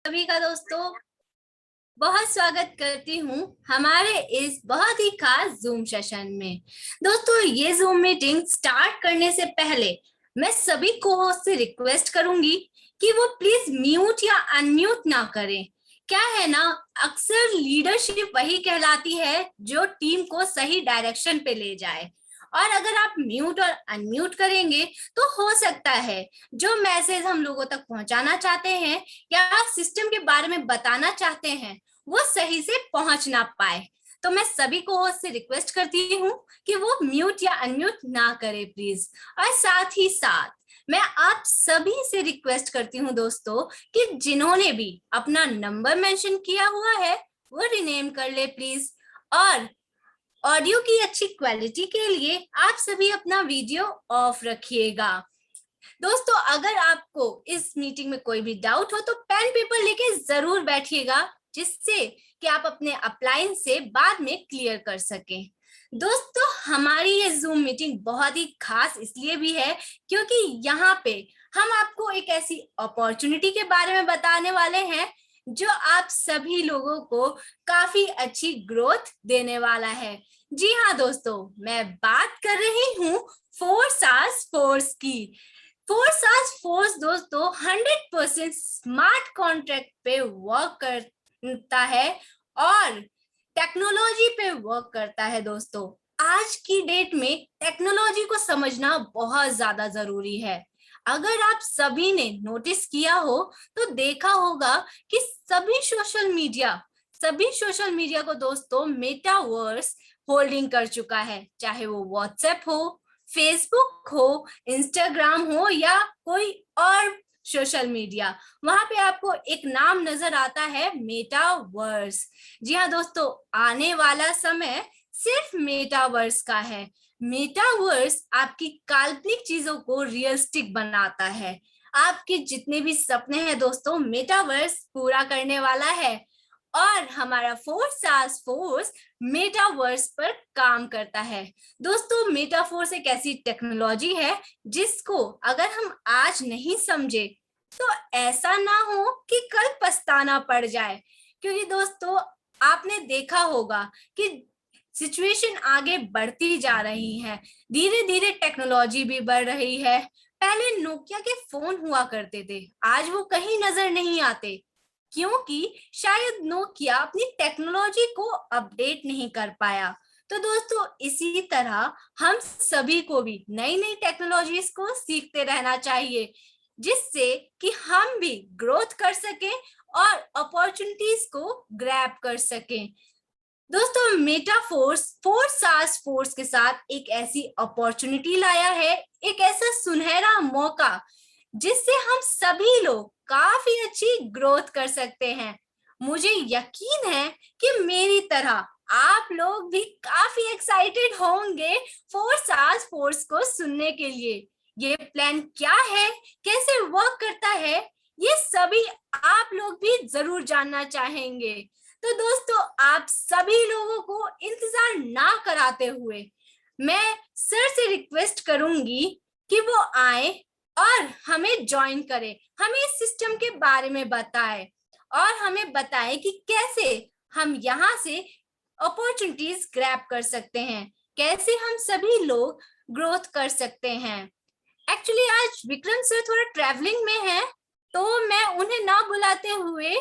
सभी का दोस्तों बहुत स्वागत करती हूँ हमारे इस बहुत ही खास जूम सेशन में। दोस्तों, ये जूम मीटिंग स्टार्ट करने से पहले मैं सभी को होस्ट से रिक्वेस्ट करूंगी कि वो प्लीज म्यूट या अनम्यूट ना करें। क्या है ना, अक्सर लीडरशिप वही कहलाती है जो टीम को सही डायरेक्शन पे ले जाए, और अगर आप म्यूट और अनम्यूट करेंगे तो हो सकता है जो मैसेज हम लोगों तक पहुंचाना चाहते हैं या सिस्टम के बारे में बताना चाहते हैं वो सही से पहुंच ना पाए। तो मैं सभी को होस्ट से रिक्वेस्ट करती हूँ कि वो म्यूट या अनम्यूट ना करे प्लीज। और साथ ही साथ मैं आप सभी से रिक्वेस्ट करती हूँ दोस्तों कि जिन्होंने भी अपना नंबर मेंशन किया हुआ है वो रिनेम कर ले प्लीज। और ऑडियो की अच्छी क्वालिटी के लिए आप सभी अपना वीडियो ऑफ रखिएगा। दोस्तों, अगर आपको इस मीटिंग में कोई भी डाउट हो तो पेन पेपर लेके जरूर बैठिएगा, जिससे कि आप अपने अपलाइन से बाद में क्लियर कर सकें। दोस्तों, हमारी ये जूम मीटिंग बहुत ही खास इसलिए भी है क्योंकि यहाँ पे हम आपको एक ऐसी अपॉर्चुनिटी के बारे में बताने वाले हैं जो आप सभी लोगों को काफी अच्छी ग्रोथ देने वाला है। जी हाँ दोस्तों, मैं बात कर रही हूँ फोर्स आस फोर्स की। फोर्स आस फोर्स दोस्तों 100% स्मार्ट कॉन्ट्रैक्ट पे वर्क करता है और टेक्नोलॉजी पे वर्क करता है। दोस्तों, आज की डेट में टेक्नोलॉजी को समझना बहुत ज्यादा जरूरी है। अगर आप सभी ने नोटिस किया हो तो देखा होगा कि सभी सोशल मीडिया को दोस्तों मेटावर्स होल्डिंग कर चुका है, चाहे वो व्हाट्सएप हो, फेसबुक हो, इंस्टाग्राम हो या कोई और सोशल मीडिया। वहां पे आपको एक नाम नजर आता है मेटावर्स। जी हाँ दोस्तों, आने वाला समय सिर्फ मेटावर्स का है। मेटावर्स आपकी काल्पनिक चीजों को रियलिस्टिक बनाता है। आपके जितने भी सपने हैं दोस्तों, मेटावर्स पूरा करने वाला है। और हमारा फोर्स मेटावर्स पर काम करता है। दोस्तों, मेटाफोर्स एक ऐसी टेक्नोलॉजी है जिसको अगर हम आज नहीं समझे तो ऐसा ना हो कि कल पछताना पड़ जाए। क्योंकि दोस्तों, आपने देखा होगा कि सिचुएशन आगे बढ़ती जा रही है, धीरे धीरे टेक्नोलॉजी भी बढ़ रही है। पहले नोकिया के फोन हुआ करते थे, आज वो कहीं नजर नहीं आते क्योंकि शायद नोकिया अपनी टेक्नोलॉजी को अपडेट नहीं कर पाया। तो दोस्तों, इसी तरह हम सभी को भी नई नई टेक्नोलॉजीज को सीखते रहना चाहिए, जिससे कि हम भी ग्रोथ कर सकें और अपॉर्चुनिटीज को ग्रैब कर सकें। दोस्तों, मेटाफोर्स फोर्स आस फोर्स के साथ एक ऐसी अपॉर्चुनिटी लाया है, एक ऐसा सुनहरा मौका जिससे हम सभी लोग काफी अच्छी ग्रोथ कर सकते हैं। मुझे यकीन है कि मेरी तरह आप लोग भी काफी एक्साइटेड होंगे फोर्स आस फोर्स को सुनने के लिए। ये प्लान क्या है, कैसे वर्क करता है, ये सभी आप लोग भी जरूर जानना चाहेंगे। तो दोस्तों, आप सभी लोगों को इंतजार ना कराते हुए मैं सर से रिक्वेस्ट करूंगी कि वो आए और हमें ज्वाइन करें, हमें इस सिस्टम के बारे में बताएं और हमें बताएं कि कैसे हम यहाँ से अपॉर्चुनिटीज ग्रैब कर सकते हैं, कैसे हम सभी लोग ग्रोथ कर सकते हैं। एक्चुअली आज विक्रम सर थोड़ा ट्रैवलिंग में है, तो मैं उन्हें ना बुलाते हुए,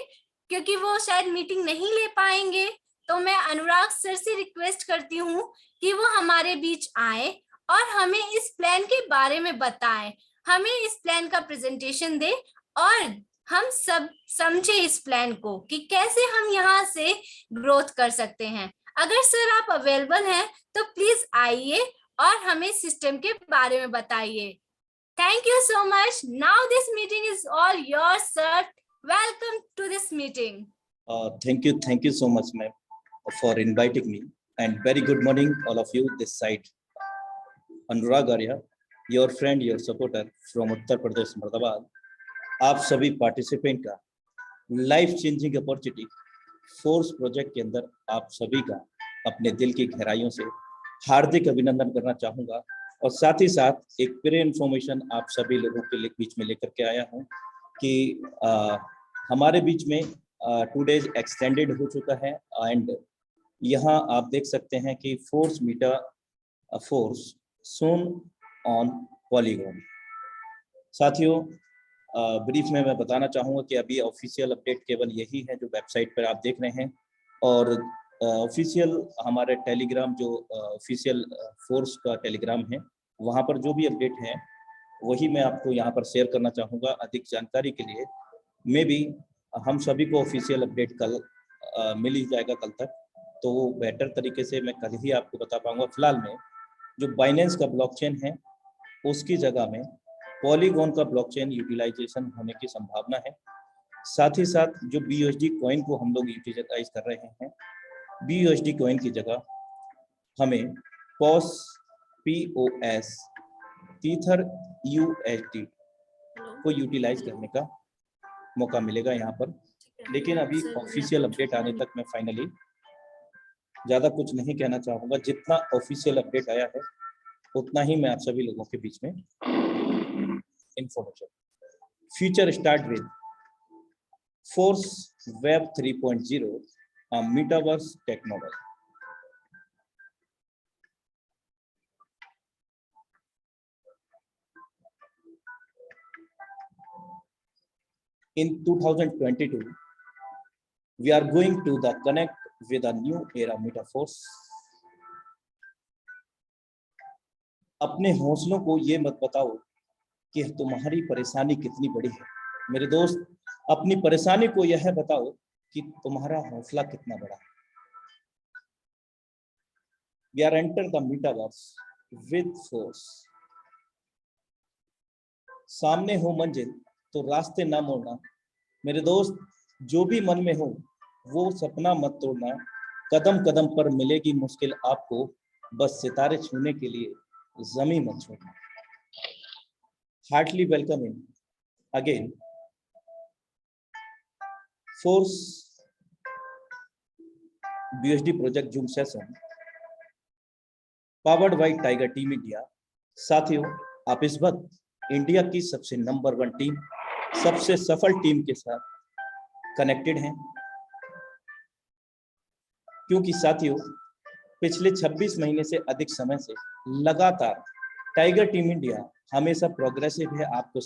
क्योंकि वो शायद मीटिंग नहीं ले पाएंगे, तो मैं अनुराग सर से रिक्वेस्ट करती हूँ कि वो हमारे बीच आए और हमें इस प्लान के बारे में बताएं, हमें इस प्लान का प्रेजेंटेशन दे और हम सब समझे इस प्लान को कि कैसे हम यहाँ से ग्रोथ कर सकते हैं। अगर सर आप अवेलेबल हैं तो प्लीज आइए और हमें सिस्टम के बारे में बताइए। Thank you so much. Now this meeting is all yours, sir. Welcome to this meeting. Thank you so much, ma'am, for inviting me. And very good morning, all of you. This side, Anurag Arya, your friend, your supporter from Uttar Pradesh, Ahmedabad. आप सभी participant का life changing opportunity force project के अंदर आप सभी का अपने दिल की गहराइयों से हार्दिक अभिनंदन करना चाहूँगा। और साथ ही साथ एक प्री इन्फॉर्मेशन आप सभी लोगों के बीच में लेकर के आया हूँ कि हमारे बीच में 2 days एक्सटेंडेड हो चुका है एंड यहाँ आप देख सकते हैं कि force meta force soon on polygon. साथियों ब्रीफ में मैं बताना चाहूँगा कि अभी ऑफिशियल अपडेट केवल यही है जो वेबसाइट पर आप देख रहे हैं, और ऑफिशियल हमारे टेलीग्राम जो ऑफिशियल फोर्स का टेलीग्राम है वहाँ पर जो भी अपडेट है वही मैं आपको यहाँ पर शेयर करना चाहूँगा। अधिक जानकारी के लिए मे बी हम सभी को ऑफिशियल अपडेट कल मिल ही जाएगा कल तक, तो वो बेटर तरीके से मैं कल ही आपको बता पाऊँगा। फिलहाल में जो बाइनेंस का ब्लॉकचेन है उसकी जगह में पॉलीगॉन का ब्लॉकचेन यूटिलाइजेशन होने की संभावना है। साथ ही साथ जो BUSD कॉइन को हम लोग यूटिलाइज कर रहे हैं, BUSD कॉइन की जगह हमें POS टीथर USD को यूटिलाइज करने का मौका मिलेगा यहाँ पर। लेकिन अभी ऑफिशियल अपडेट आने तक मैं फाइनली ज़्यादा कुछ नहीं कहना चाहूँगा। जितना ऑफिशियल अपडेट आया है उतना ही मैं आप सभी लोगों के बीच में information. Future start with force web 3.0 metaverse technology. In 2022, we are going to the connect with a new era metaphors. अपने हौसलों को ये मत बताओ कि तुम्हारी परेशानी कितनी बड़ी है। मेरे दोस्त, अपनी परेशानी को यह बताओ कि तुम्हारा हौसला कितना बड़ा है। We are enter the metaverse with force. सामने हो मंजिल तो रास्ते ना मोड़ना। मेरे दोस्त, जो भी मन में हो वो सपना मत तोड़ना। कदम कदम पर मिलेगी मुश्किल आपको, बस सितारे छूने के लिए जमीन मत छोड़ना। Heartily welcome in again force BUSD project Zoom session powered by tiger team India. साथियों, आप इस वक्त इंडिया की सबसे नंबर 1 टीम, सबसे सफल टीम के साथ कनेक्टेड हैं, क्योंकि साथियों पिछले 26 महीने से अधिक समय से लगातार टाइगर टीम इंडिया हमेशा प्रोग्रेसिव है। आपको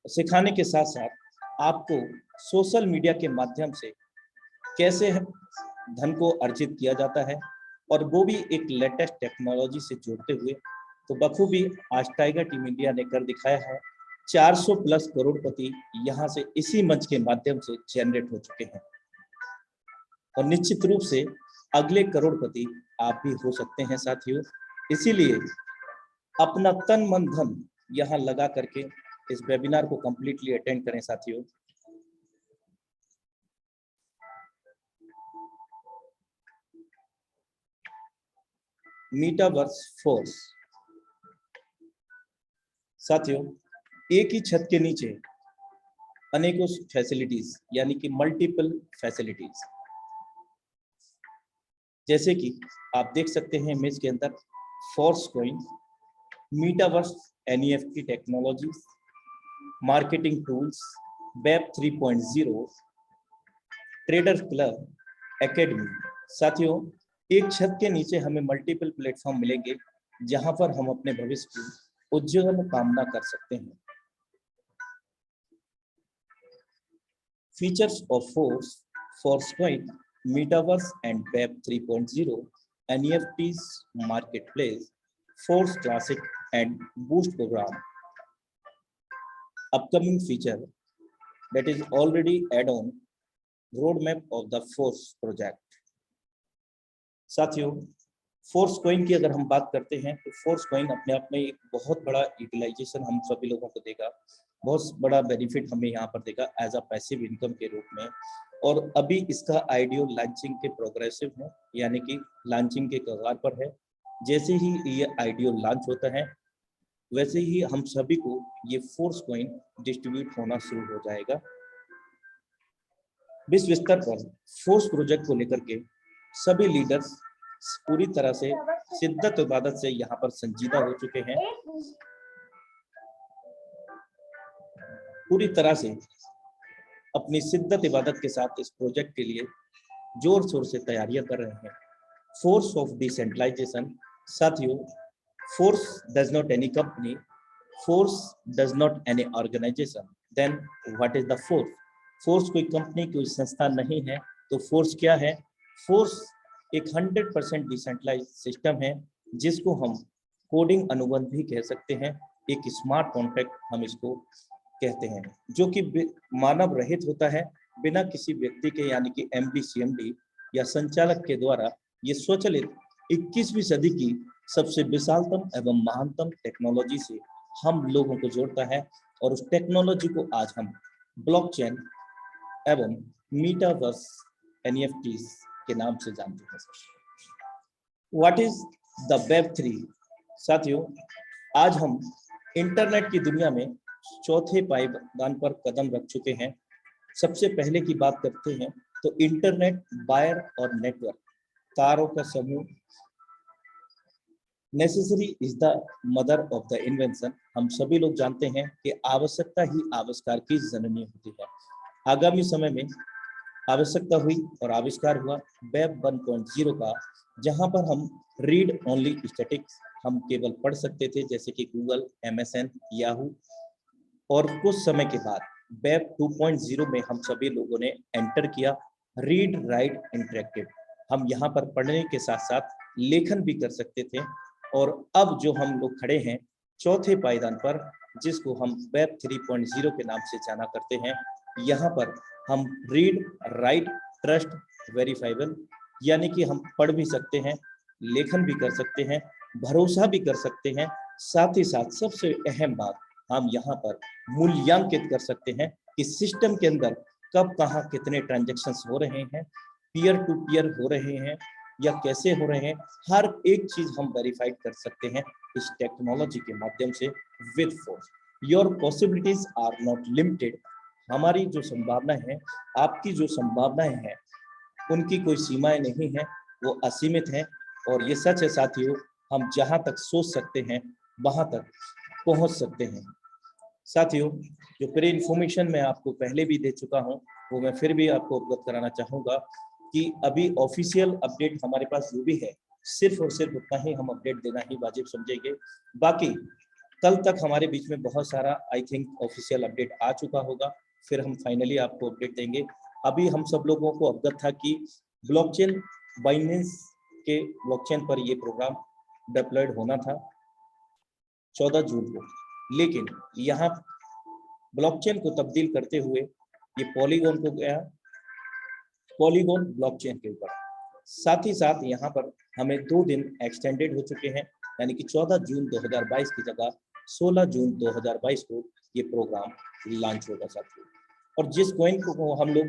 सिखाने के साथ साथ आपको सोशल मीडिया के माध्यम से कैसे धन को अर्जित किया जाता है, और वो भी एक लेटेस्ट टेक्नोलॉजी से जोड़ते हुए। तो बखूबी आज टाइगर टीम इंडिया ने कर दिखाया है। 400 प्लस करोड़पति यहाँ से इसी मंच के माध्यम से जनरेट हो चुके हैं, और निश्चित रूप से अगले करोड़पति आप भी हो सकते हैं साथियों। इसीलिए अपना तन मन धन यहाँ लगा करके इस वेबिनार को कंप्लीटली अटेंड करें साथियों। Metaverse force. साथियों, एक ही छत के नीचे अनेकों फैसिलिटीज, यानी कि मल्टीपल फैसिलिटीज, जैसे कि आप देख सकते हैं इमेज के अंदर force coin, metaverse NFT technology, marketing tools, web 3.0, trader club, academy. साथियों, एक छत के नीचे हमें मल्टीपल प्लेटफॉर्म मिलेंगे जहां पर हम अपने भविष्य की उज्जवल कामना कर सकते हैं। Features of force coin, metaverse and web 3.0, NFTs marketplace, Force Classic and Boost program. Upcoming feature that is already add-on roadmap of the Force project. साथियों, फोर्स कॉइन की अगर हम बात करते हैं तो फोर्स कॉइन अपने आप में एक बहुत बड़ा यूटिलाइजेशन हम सभी लोगों को देगा, बहुत बड़ा बेनिफिट हमें यहाँ पर देगा एज अ पैसिव इनकम के रूप में। और अभी इसका आईडीओ लॉन्चिंग के प्रोग्रेसिव है, यानी कि लॉन्चिंग के कगार पर है। जैसे ही ये आईडीओ लॉन्च होता है वैसे ही हम सभी को ये फोर्स कॉइन डिस्ट्रीब्यूट होना शुरू हो जाएगा। विश्व स्तर पर फोर्स प्रोजेक्ट को लेकर के सभी लीडर्स पूरी तरह से शिद्दत इबादत से यहाँ पर संजीदा हो चुके हैं। पूरी तरह से अपनी शिद्दत इबादत के साथ इस प्रोजेक्ट के लिए जोर शोर से तैयारियां कर रहे हैं। Force of decentralization. साथियों, force does not any company, force does not any organization, then what is the force? Force कोई कंपनी, कोई संस्था नहीं है, तो फोर्स क्या है? फोर्स एक 100% डिसेंट्रलाइज सिस्टम है, जिसको हम कोडिंग अनुबंध भी कह सकते हैं। एक स्मार्ट कॉन्ट्रैक्ट हम इसको कहते हैं, जो कि मानव रहित होता है, बिना किसी व्यक्ति के यानी कि एमडी सीएमडी या संचालक के द्वारा। ये स्वचालित 21वीं सदी की सबसे विशालतम एवं महानतम टेक्नोलॉजी से हम लोगों को जोड़ता है, और उस टेक्नोलॉजी को आज हम ब्लॉकचेन एवं मीटावर्स एनएफटीज के नाम से जानते हैं। What is the web 3? साथियों, आज हम इंटरनेट की दुनिया में चौथे पायदान पर कदम रख चुके हैं। सबसे पहले की बात करते हैं तो इंटरनेट वायर और नेटवर्क, तारों का समूह। Necessary is the mother of the invention. हम सभी लोग जानते हैं कि आवश्यकता ही आविष्कार की जननी होती है। आगामी समय में आवश्यकता हुई और आविष्कार हुआ वेब 1.0 का, जहां पर हम रीड ओनली स्टैटिक्स हम केवल पढ़ सकते थे, जैसे कि गूगल, एमएसएन, याहू। और कुछ समय के बाद वेब 2.0 में हम सभी लोगों ने एंटर किया रीड राइट इंटरेक्टिव। हम यहाँ पर पढ़ने के साथ साथ लेखन भी कर सकते थे। और अब जो हम लोग खड़े हैं चौथे पायदान पर, जिसको हम वेब 3.0 के नाम से जाना करते हैं, यहाँ पर हम रीड राइट ट्रस्ट वेरीफाइबल, यानी कि हम पढ़ भी सकते हैं, लेखन भी कर सकते हैं, भरोसा भी कर सकते हैं। साथ ही साथ सबसे अहम बात, हम यहाँ पर मूल्यांकित कर सकते हैं कि सिस्टम के अंदर कब कहाँ कितने ट्रांजैक्शंस हो रहे हैं, पीयर टू पीयर हो रहे हैं या कैसे हो रहे हैं। हर एक चीज हम वेरीफाइड कर सकते हैं इस टेक्नोलॉजी के माध्यम से with force. Your possibilities are not limited. हमारी जो संभावनाएं हैं, आपकी जो संभावनाएं हैं, उनकी कोई सीमाएं नहीं है, वो असीमित हैं। और ये सच है साथियों, हम जहां तक सोच सकते हैं वहां तक पहुंच सकते हैं। साथियों, जो प्री इन्फॉर्मेशन मैं आपको पहले भी दे चुका हूं, वो मैं फिर भी आपको अवगत कराना चाहूंगा कि अभी ऑफिशियल अपडेट हमारे पास जो भी है, सिर्फ और सिर्फ उतना ही हम अपडेट देना ही वाजिब समझेंगे। बाकी कल तक हमारे बीच में बहुत सारा आई थिंक ऑफिशियल अपडेट आ चुका होगा, फिर हम फाइनली आपको अपडेट देंगे। अभी हम सब लोगों को अवगत था कि ब्लॉकचेन बाइनेंस के ब्लॉकचेन पर ये प्रोग्राम डिप्लॉयड होना था 14 जून को, लेकिन यहाँ ब्लॉकचेन को तब्दील करते हुए ये पॉलीगॉन को गया, पॉलीगॉन ब्लॉकचेन के ऊपर। साथ ही साथ यहाँ पर हमें 2 दिन एक्सटेंडेड हो चुके हैं, यानी कि 14 जून 2022 की जगह 16 जून 2022 को ये प्रोग्राम लॉन्च होगा साथियों। और जिस कॉइन को हम लोग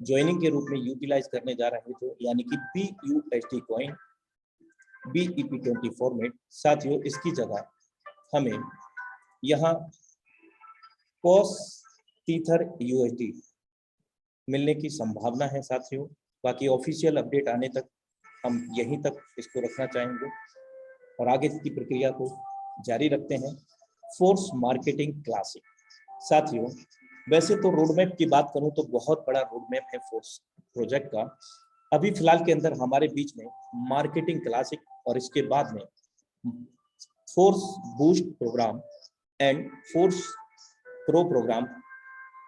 ज्वाइनिंग के रूप में यूटिलाइज करने जा रहे थे, यानी कि BUSD कॉइन, BEP20 फॉर्मेट, साथियों इसकी जगह हमें यहाँ कॉस टीथर USD मिलने की संभावना है साथियों। बाकी ऑफिशियल अपडेट आने तक हम यहीं तक इसको रखना चाहेंगे और आगे की प्रक्रिया को जारी रखते हैं। Force marketing classic. साथियों, वैसे तो रोड मैप की बात करूं तो बहुत बड़ा रोड मैप है फोर्स प्रोजेक्ट का। अभी फिलहाल के अंदर हमारे बीच में मार्केटिंग क्लासिक और इसके बाद में force boost program and force pro program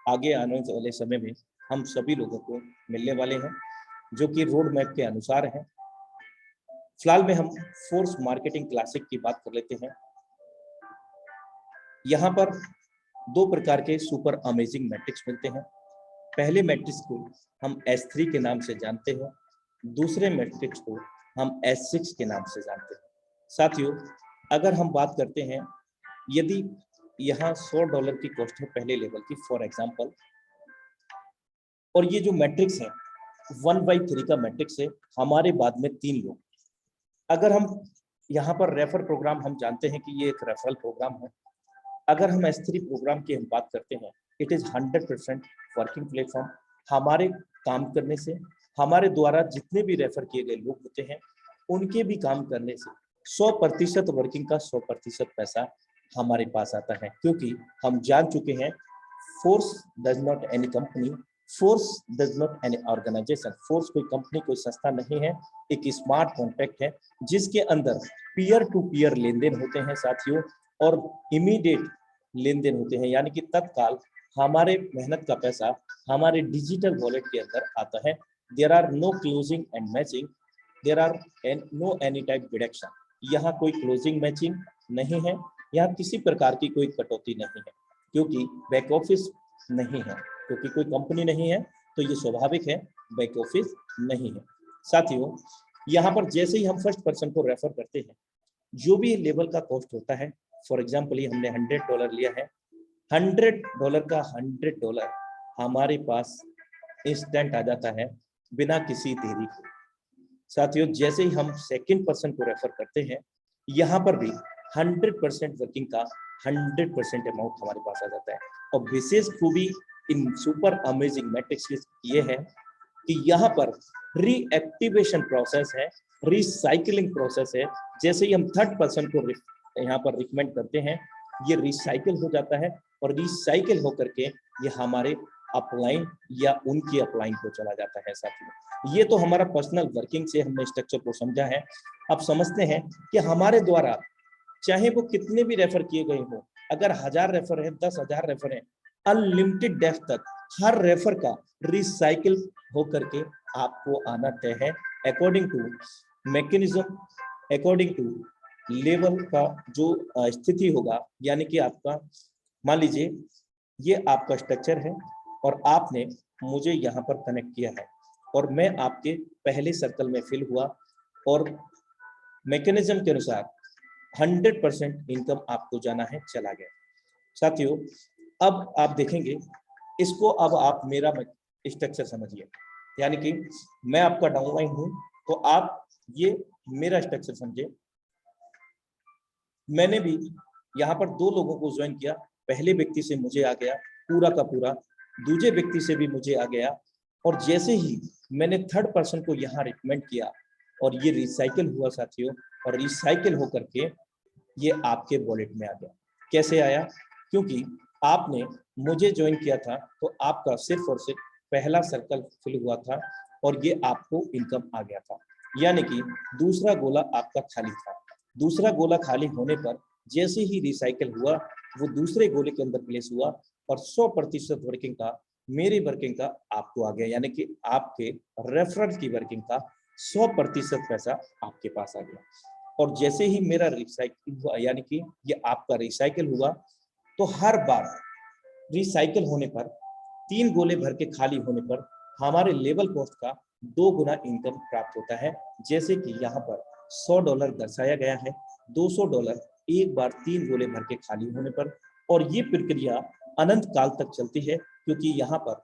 आगे आने वाले समय में हम सभी लोगों को मिलने वाले हैं, जो कि रोड मैप के अनुसार हैं। फिलहाल में हम फोर्स मार्केटिंग क्लासिक की बात कर लेते हैं। यहाँ पर 2 प्रकार के सुपर अमेजिंग मैट्रिक्स मिलते हैं। पहले मैट्रिक्स को हम S3 के नाम से जानते हैं, दूसरे मैट्रिक्स को हम S6 के नाम से जानते हैं। साथियों, अगर हम बात करते हैं, यदि यहाँ $100 की कॉस्ट है पहले लेवल की फॉर एग्जाम्पल, और ये जो मैट्रिक्स है 1/3 का मैट्रिक्स है, हमारे बाद में 3 लोग। अगर हम यहाँ पर रेफर प्रोग्राम हम जानते हैं कि ये एक रेफरल प्रोग्राम है। अगर हम S3 प्रोग्राम की हम बात करते हैं, इट इज 100% वर्किंग प्लेटफॉर्म। हमारे काम करने से, हमारे द्वारा जितने भी रेफर किए गए लोग होते हैं, उनके भी काम करने से 100% वर्किंग का 100% पैसा हमारे पास आता है, क्योंकि हम जान चुके हैं force does not any company, force does not any organization. Force कोई कंपनी, कोई संस्था नहीं है, एक स्मार्ट कॉन्ट्रैक्ट है जिसके अंदर पीयर टू पीयर लेन देन होते हैं साथियों, और इमीडिएट लेन देन होते हैं, यानी कि तत्काल हमारे मेहनत का पैसा हमारे डिजिटल वॉलेट के अंदर आता है। There are no closing and matching, there are no any type deduction. यहाँ कोई क्लोजिंग मैचिंग नहीं है, यहाँ किसी प्रकार की कोई कटौती नहीं है, क्योंकि बैक ऑफिस नहीं है, क्योंकि कोई कंपनी नहीं है, तो ये स्वाभाविक है बैक ऑफिस नहीं है। साथियों, यहाँ पर जैसे ही हम फर्स्ट पर्सन को रेफर करते हैं, जो भी लेवल का कॉस्ट होता है, फॉर एग्जाम्पल ये हमने $100 लिया है, $100 का $100 हमारे पास इंस्टेंट आ जाता है बिना किसी देरी के। साथियों, जैसे ही हम सेकंड पर्सन को रेफर करते हैं, यहाँ पर भी 100% वर्किंग का 100% अमाउंट हमारे पास आ जाता है। और विशेष खूबी इन सुपर अमेजिंग मैट्रिक्स की ये है कि यहाँ पर रीएक्टिवेशन प्रोसेस है, रिसाइकलिंग प्रोसेस है। जैसे ही हम थर्ड पर्सन को यहाँ पर रिकमेंड करते हैं, ये रिसाइकिल हो जाता है, और रिसाइकिल होकर के ये हमारे अपलाइन या उनकी अपलाइन को चला जाता है। साथियों, ये तो हमारा पर्सनल वर्किंग से हमने स्ट्रक्चर को समझा है। अब समझते हैं कि हमारे द्वारा चाहे वो कितने भी रेफर किए गए हो, अगर 1000 रेफर है, 10,000 रेफर है, अनलिमिटेड डेप्थ तक हर रेफर का रिसाइकिल होकर के आपको आना तय है, according to mechanism, according to level का जो स्थिति होगा। यानी कि आपका मान लीजिए ये आपका स्ट्रक्चर है और आपने मुझे यहाँ पर कनेक्ट किया है, और मैं आपके पहले सर्कल में फिल हुआ, और मैकेनिज्म के अनुसार 100% इनकम आपको जाना है, चला गया। साथियों, अब आप देखेंगे इसको, अब आप मेरा स्ट्रक्चर समझिए, यानी कि मैं आपका डाउनलाइन हूं, तो आप ये मेरा स्ट्रक्चर समझे। मैंने भी यहाँ पर 2 लोगों को ज्वाइन किया, पहले व्यक्ति से मुझे आ गया पूरा का पूरा, दूसरे व्यक्ति से भी मुझे आ गया, और जैसे ही मैंने थर्ड पर्सन को यहाँ रिकमेंड किया और ये रिसाइकिल हुआ साथियों, और रिसाइकिल होकर के ये आपके वॉलेट में आ गया। कैसे आया? क्योंकि आपने मुझे ज्वाइन किया था, तो आपका सिर्फ और सिर्फ पहला सर्कल फिल हुआ था और ये आपको इनकम आ गया था, यानी कि दूसरा गोला आपका खाली था। दूसरा गोला खाली होने पर जैसे ही रिसाइकिल हुआ, वो दूसरे गोले के अंदर प्लेस हुआ और 100% वर्किंग का, मेरी वर्किंग का आपको आ गया, यानी कि आपके रेफरल की वर्किंग का 100% पैसा आपके पास आ गया। और जैसे ही मेरा रिसाइकिल हुआ, यानी कि ये आपका रिसाइकिल हुआ, तो हर बार रिसाइकिल होने पर 3 गोले भर के खाली होने पर हमारे लेवल कॉस्ट का 2 गुना इनकम प्राप्त होता है। जैसे कि यहाँ पर $100 दर्शाया गया है, $200 एक बार 3 गोले भर के खाली होने पर, और ये प्रक्रिया अनंत काल तक चलती है, क्योंकि यहाँ पर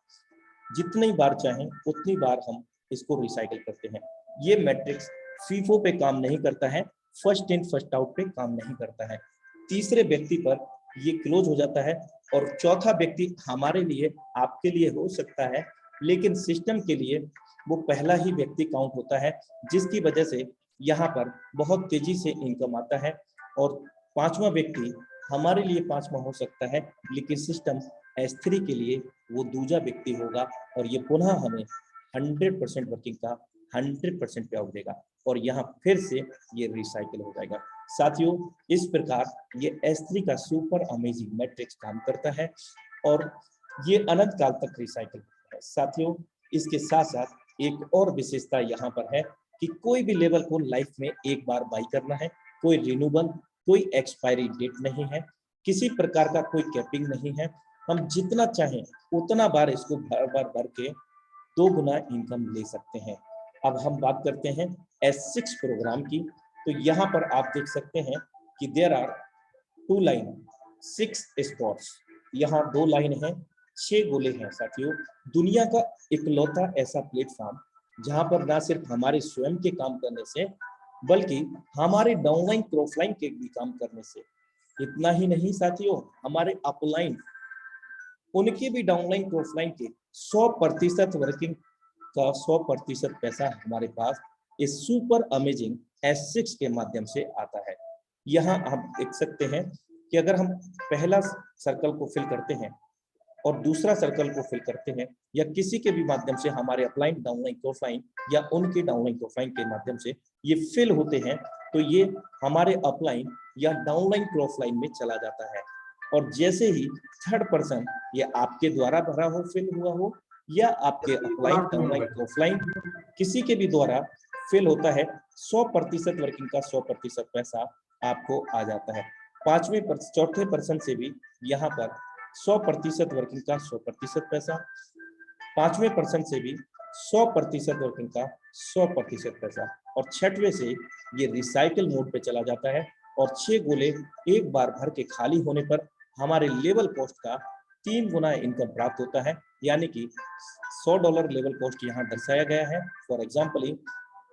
जितनी बार चाहें उतनी बार हम इसको रिसाइकिल करते हैं। ये मैट्रिक्स फीफो पे काम नहीं करता है, फर्स्ट इन फर्स्ट आउट पे काम नहीं करता है। तीसरे व्यक्ति पर ये क्लोज हो जाता है, और चौथा व्यक्ति हमारे लिए, आपके लिए हो सकता है, लेकिन सिस्टम के लिए वो पहला ही व्यक्ति काउंट होता है, जिसकी वजह से यहाँ पर बहुत तेजी से इनकम आता है। और पांचवा व्यक्ति हमारे लिए पांचवा हो सकता है, लेकिन सिस्टम S3 के लिए वो दूसरा व्यक्ति होगा, और ये पुनः हमें 100% वर्किंग का 100% पे आउट देगा, और यहाँ फिर से ये रिसाइकिल हो जाएगा। साथियों, इस प्रकार ये S3 का सुपर अमेजिंग मैट्रिक्स काम करता है, और ये अनंत काल तक रिसाइकिल होता है। साथियों, इसके साथ साथ एक और विशेषता यहाँ पर है कि कोई भी लेवल को लाइफ में एक बार बाई करना है, कोई रिन्यूबल, कोई एक्सपायरी डेट नहीं है, किसी प्रकार का कोई कैपिंग नहीं है। हम जितना चाहें उतना बार इसको भर के 2 गुना इनकम ले सकते हैं। अब हम बात करते हैं S6 प्रोग्राम की। तो यहाँ पर आप देख सकते हैं कि देयर आर 2 लाइन 6 स्पॉट्स, यहाँ 2 लाइन है, 6 गोले हैं। साथियों, दुनिया का इकलौता ऐसा प्लेटफॉर्म जहाँ पर ना सिर्फ हमारे स्वयं के काम करने से, बल्कि हमारे डाउनलाइन क्रॉसलाइन के भी काम करने से, इतना ही नहीं साथियों, हमारे अपलाइन, उनके भी डाउनलाइन क्रॉसलाइन के 100% वर्किंग का 100% पैसा हमारे पास इस सुपर अमेजिंग S6 के माध्यम से आता है। यहाँ हम देख सकते हैं कि अगर हम पहला सर्कल को फिल करते हैं, और दूसरा सर्कल को फिल करते हैं, या किसी के भी माध्यम से हमारे अपलाइन डाउनलाइन क्रॉसलाइन या उनके डाउनलाइन क्रॉसलाइन के माध्यम से ये फिल होते हैं, तो ये हमारे अपलाइन या डाउनलाइन क्रॉसलाइन में चला जाता है। और जैसे ही थर्ड पर्सन, ये आपके द्वारा भरा हो, फिल हुआ हो, या आपके अपलाइन डाउनलाइन क्रॉसलाइन किसी के भी द्वारा फिल होता है, 100% वर्किंग का 100% पैसा आपको आ जाता है। चौथे पर्सन से भी यहाँ पर 100% वर्किंग का 100% पैसा, 5वें पर्सन से भी 100% वर्किंग का 100% पैसा, और 6वें से ये रिसाइकल मोड पे चला जाता है। और 6 गोले एक बार भर के खाली होने पर हमारे लेवल कॉस्ट का 3 गुना इनकम प्राप्त होता है, यानी कि $100 लेवल कॉस्ट यहाँ दर्शाया गया है फॉर एग्जाम्पल,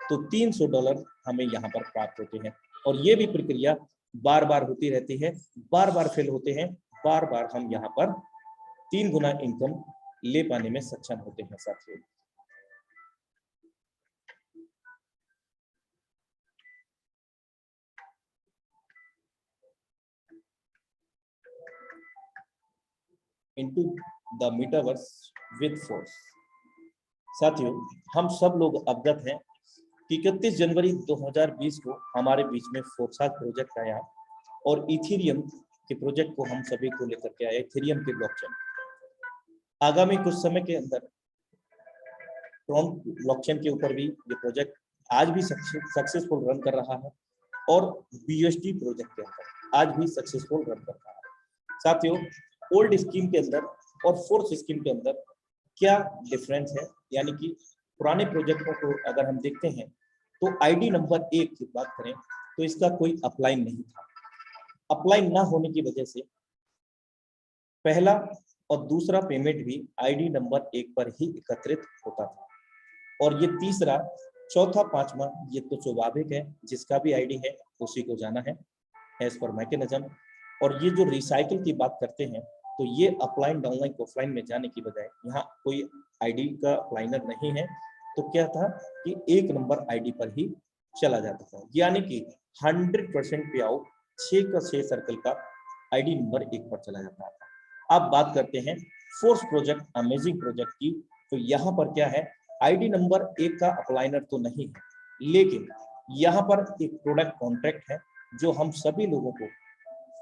तो $300 हमें यहाँ पर प्राप्त होते हैं। और ये भी प्रक्रिया बार बार होती रहती है, बार बार फेल होते हैं, बार बार हम यहाँ पर 3 गुना इनकम ले पाने में सक्षम होते हैं साथियों। Into the metaverse with force. साथियों, हम सब लोग अवगत हैं कि 31 जनवरी 2020 को हमारे बीच में फोर्साज प्रोजेक्ट आया, और इथेरियम के प्रोजेक्ट को हम सभी को लेकर के आए, इथेरियम के ब्लॉकचेन। आगामी कुछ समय के अंदर ट्रॉन ब्लॉकचेन के ऊपर भी ये प्रोजेक्ट आज भी सक्सेसफुल रन कर रहा है, और BUSD प्रोजेक्ट के अंदर आज भी सक्सेसफुल रन कर रहा है। साथियों, ओल्ड स्कीम के अंदर और फोर्थ स्कीम के अंदर क्या डिफरेंस है, यानी कि पुराने प्रोजेक्टों को अगर हम देखते हैं तो ID नंबर 1 की बात करें तो इसका कोई अपलाइन नहीं था। अपलाइन ना होने की वजह से पहला और दूसरा पेमेंट भी ID नंबर 1 पर ही एकत्रित होता था, और ये तीसरा, चौथा, पांचवा ये तो स्वाभाविक है, जिसका भी ID है उसी को जाना है एज पर मैकेनिज्म। और ये जो रिसाइकिल की बात करते हैं, तो ये अपलाइन डाउनलाइन ऑफलाइन में जाने की बजाय यहाँ कोई ID का अपलाइनर नहीं है, तो क्या था कि 1 नंबर ID पर ही चला जाता था, यानी कि 100% पे आउट 6 का 6 सर्कल का ID नंबर 1 पर चला जाता था। अब बात करते हैं फोर्स प्रोजेक्ट, अमेजिंग प्रोजेक्ट की। तो यहाँ पर क्या है, ID नंबर 1 का अपलाइनर तो नहीं है, लेकिन यहाँ पर एक प्रोडक्ट कॉन्ट्रैक्ट है जो हम सभी लोगों को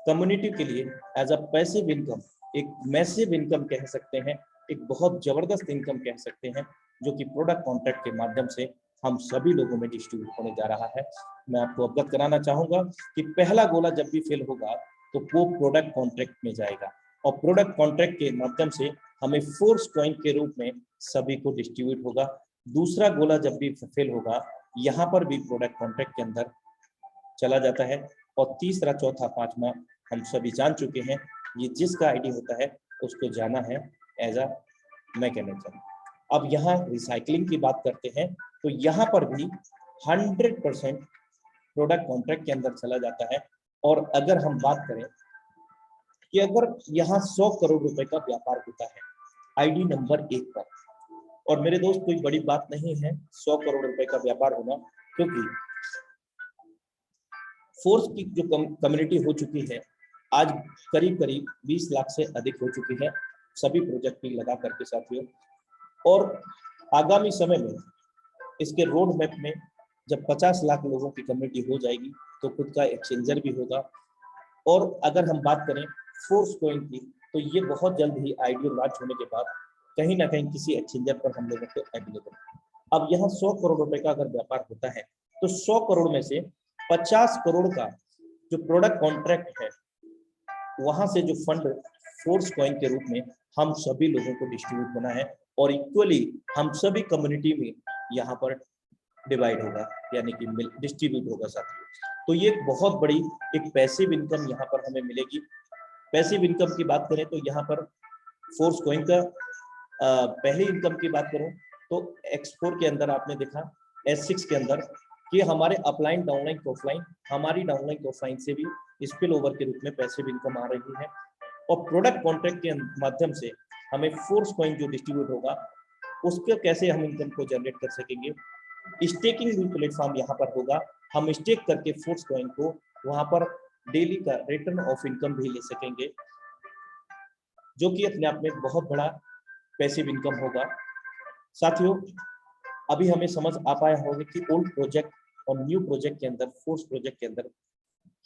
कम्युनिटी के लिए एज अ पैसिव इनकम, एक मैसिव इनकम कह सकते हैं, एक बहुत जबरदस्त इनकम कह सकते हैं, जो कि प्रोडक्ट कॉन्ट्रैक्ट के माध्यम से हम सभी लोगों में डिस्ट्रीब्यूट होने जा रहा है। मैं आपको अवगत कराना चाहूंगा कि पहला गोला जब भी फेल होगा तो वो प्रोडक्ट कॉन्ट्रैक्ट में जाएगा, और प्रोडक्ट कॉन्ट्रैक्ट के माध्यम से हमें फोर्स कॉइन के रूप में सभी को डिस्ट्रीब्यूट होगा। दूसरा गोला जब भी फेल होगा, यहाँ पर भी प्रोडक्ट कॉन्ट्रैक्ट के अंदर चला जाता है, और तीसरा, चौथा, पांचवा हम सभी जान चुके हैं, ये जिसका ID होता है उसको जाना है एज अ मैकेनिज्म। अब यहाँ रिसाइकलिंग की बात करते हैं, तो यहाँ पर भी 100% प्रोडक्ट कॉन्ट्रैक्ट के अंदर चला जाता है। और अगर हम बात करें कि अगर यहाँ 100 करोड़ रुपए का व्यापार होता है ID नंबर 1 पर, और मेरे दोस्त कोई बड़ी बात नहीं है 100 करोड़ रुपए का व्यापार होना, क्योंकि फोर्स की जो कम्युनिटी हो चुकी है आज करीब 20 लाख से अधिक हो चुकी है सभी प्रोजेक्ट भी लगा करके साथियों। और आगामी समय में इसके रोड मैप में जब 50 लाख लोगों की कम्युनिटी हो जाएगी तो खुद का एक्सचेंजर भी होगा। और अगर हम बात करें फोर्स कॉइन की, तो ये बहुत जल्द ही आईडीओ लॉन्च होने के बाद कहीं ना कहीं किसी एक्सचेंजर पर हम लोगों को अवेलेबल है। अब यहाँ 100 करोड़ रुपए का अगर व्यापार होता है तो 100 करोड़ में से 50 करोड़ का जो प्रोडक्ट कॉन्ट्रैक्ट है, वहां से जो फंड फोर्स कॉइन के रूप में हम सभी लोगों को डिस्ट्रीब्यूट होना है, और इक्वली हम सभी कम्युनिटी में यहाँ पर डिवाइड होगा, यानी कि डिस्ट्रीब्यूट होगा साथियों। तो ये बहुत बड़ी एक पैसिव इनकम यहाँ पर हमें मिलेगी। पैसिव इनकम की बात करें तो यहाँ पर फोर्स कॉइन का पहली इनकम की बात करूं तो X4 के अंदर आपने देखा, S6 के अंदर कि हमारे अपलाइन डाउनलाइन ऑफलाइन, हमारी डाउनलाइन ऑफलाइन से भी स्पिल ओवर के रूप में पैसिव इनकम आ रही है। और प्रोडक्ट कॉन्ट्रैक्ट के माध्यम से हमें फोर्स कॉइन जो डिस्ट्रीब्यूट होगा उसके कैसे हम इनकम को जनरेट कर सकेंगे। स्टेकिंग भी प्लेटफॉर्म यहाँ पर होगा, हम स्टेक करके फोर्स कॉइन को वहां पर डेली का रिटर्न ऑफ इनकम भी ले सकेंगे। जो कि अपने आप में बहुत बड़ा पैसिव इनकम होगा। साथियों, अभी हमें समझ आ पाया होगा कि ओल्ड प्रोजेक्ट और न्यू प्रोजेक्ट के अंदर, फोर्स प्रोजेक्ट के अंदर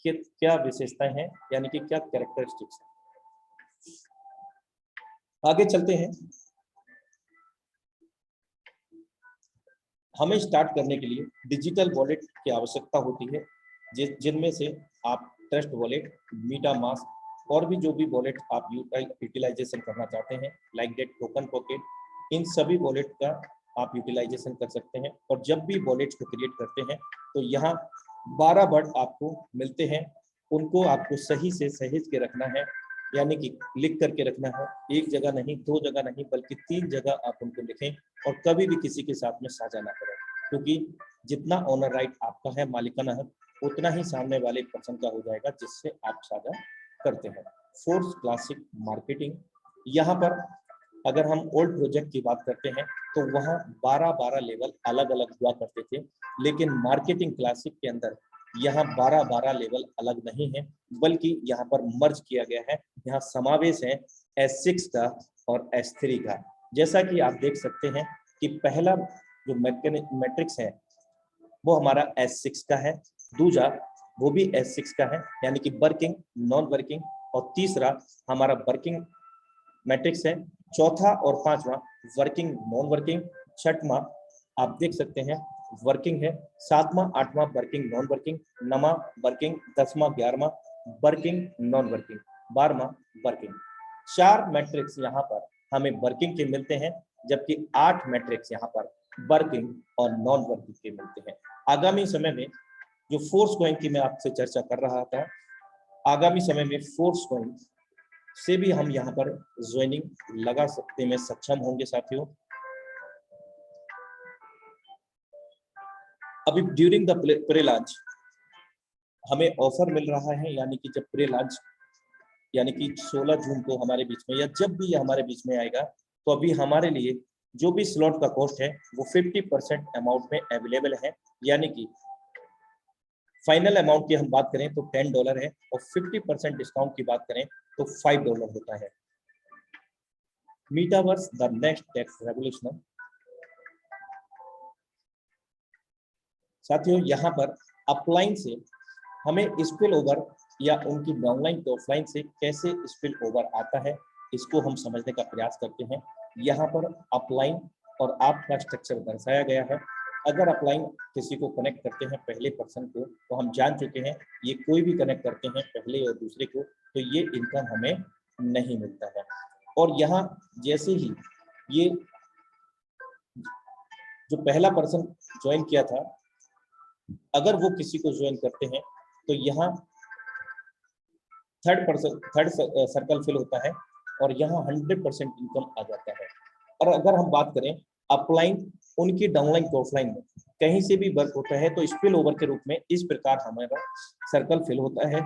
क्या विशेषताएं हैं, यानी कि क्या कैरेक्टरिस्टिक्स हैं। आगे चलते हैं। हमें स्टार्ट करने के लिए डिजिटल वॉलेट की आवश्यकता होती है, जिनमें से आप ट्रस्ट वॉलेट, मीटामास्क और भी जो भी वॉलेट आप यूटिलाइजेशन करना चाहते हैं, लाइक दैट टोकन पॉकेट, इन सभी वॉलेट का आप यूटिलाइजेशन कर सकते हैं। और जब भी वॉलेट्स को क्रिएट करते हैं तो यहाँ 12 वर्ड आपको मिलते हैं, उनको आपको सही से सहेज के रखना है, यानी कि लिख करके रखना है। एक जगह नहीं, दो जगह नहीं, बल्कि 3 जगह आप उनको लिखें और कभी भी किसी के साथ में साझा ना करें, क्योंकि जितना ऑनर राइट आपका है, मालिकाना हक, उतना ही सामने वाले पर्सन का हो जाएगा जिससे आप साझा करते हैं। फोर्स क्लासिक मार्केटिंग, यहाँ पर अगर हम ओल्ड प्रोजेक्ट की बात करते हैं तो वहाँ 12 लेवल अलग अलग हुआ करते थे, लेकिन मार्केटिंग क्लासिक के अंदर यहाँ 12 लेवल अलग नहीं है, बल्कि यहाँ पर मर्ज किया गया है। यहाँ समावेश है S6 का और S3 का। जैसा कि आप देख सकते हैं कि पहला जो मैट्रिक्स है वो हमारा S6 का है, दूसरा वो भी S6 का है, यानी कि वर्किंग, नॉन वर्किंग, और तीसरा हमारा वर्किंग मैट्रिक्स है, चौथा और पांचवा वर्किंग, नॉन वर्किंग, छठवां आप देख सकते हैं वर्किंग है, सातवां आठवां वर्किंग, नॉन वर्किंग, नौवां वर्किंग, 10वां 11वां वर्किंग, नॉन वर्किंग, 12वां वर्किंग। 4 मैट्रिक्स यहाँ पर हमें वर्किंग के मिलते हैं, जबकि 8 मैट्रिक्स यहाँ पर वर्किंग और नॉन वर्किंग के मिलते हैं। आगामी समय में जो फोर्स कॉइन की मैं आपसे चर्चा कर रहा था, आगामी समय में फोर्स कॉइन से भी हम यहाँ पर ज्वाइनिंग लगा सकते में सक्षम होंगे। साथियों, अभी ड्यूरिंग द प्रे लॉन्च हमें ऑफर मिल रहा है, यानी कि जब प्रे लॉन्च यानी कि 16 जून को हमारे बीच में, या जब भी हमारे बीच में आएगा, तो अभी हमारे लिए जो भी स्लॉट का कॉस्ट है वो 50% अमाउंट में अवेलेबल है, यानी कि फाइनल अमाउंट की हम बात करें तो $10 है, और 50% डिस्काउंट की बात करें तो $5 होता है। Metaverse the next tech revolution. साथियों, यहाँ पर अपलाइन से हमें स्पिल ओवर या उनकी डाउनलाइन तो ऑफलाइन से कैसे स्पिल ओवर आता है, इसको हम समझने का प्रयास करते हैं। यहाँ पर अपलाइन और आपका स्ट्रक्चर दर्शाया गया है। अगर अपलाइन किसी को कनेक्ट करते हैं पहले पर्सन को, तो हम जान चुके हैं ये कोई भी कनेक्ट करते हैं पहले और दूसरे को, तो ये इनकम हमें नहीं मिलता है। और यहाँ जैसे ही ये जो पहला पर्सन ज्वाइन किया था, अगर वो किसी को ज्वाइन करते हैं तो यहाँ थर्ड सर्कल फिल होता है और यहाँ 100% इनकम आ जाता है। और अगर हम बात करें अपलाइन, उनकी डाउनलाइन को ऑफलाइन में कहीं से भी वर्क होता है, तो स्पिल ओवर के रूप में इस प्रकार हमारा सर्कल फिल होता है।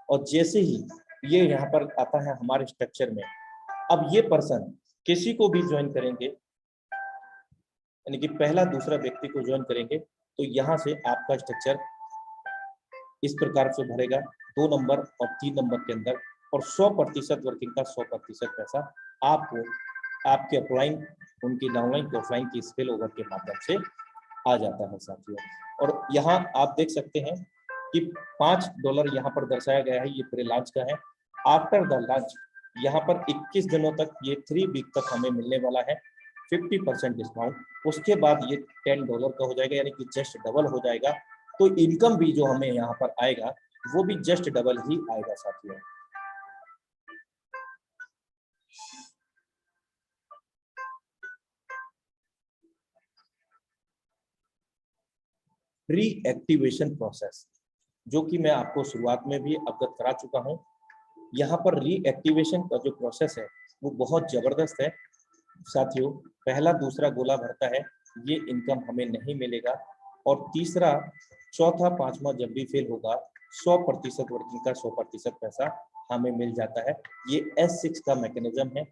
और जैसे ही ये यहाँ पर आता है हमारे स्ट्रक्चर में, अब ये पर्सन किसी को भी ज्वाइन करेंगे, यानी कि पहला दूसरा व्यक्ति को ज्वाइन करेंगे, तो यहाँ से आपका स्ट्रक्चर इस प्रकार से भरेगा 2 नंबर और 3 नंबर के अंदर, और 100% वर्किंग का 100% पैसा आपको आपके अपलाइन, उनकी डाउनलाइन के ऑफलाइन की स्पिल ओवर के माध्यम से आ जाता है। साथियों, और यहाँ आप देख सकते हैं कि $5 यहाँ पर दर्शाया गया है, ये प्री लॉन्च का है। आफ्टर द लॉन्च यहाँ पर 21 दिनों तक, ये 3 वीक तक हमें मिलने वाला है 50% डिस्काउंट। उसके बाद ये $10 का हो जाएगा, यानी कि जस्ट डबल हो जाएगा। तो इनकम भी जो हमें यहाँ पर आएगा वो भी जस्ट डबल ही आएगा। साथियों, रीएक्टिवेशन प्रोसेस, जो कि मैं आपको शुरुआत में भी अवगत करा चुका हूं। यहाँ पर रीएक्टिवेशन का जो प्रोसेस है वो बहुत जबरदस्त है। साथियों, पहला दूसरा गोला भरता है, ये इनकम हमें नहीं मिलेगा। और तीसरा चौथा पांचवा जब भी फेल होगा, 100% वर्किंग का 100% पैसा हमें मिल जाता है। ये S6 का मैकेनिज्म है।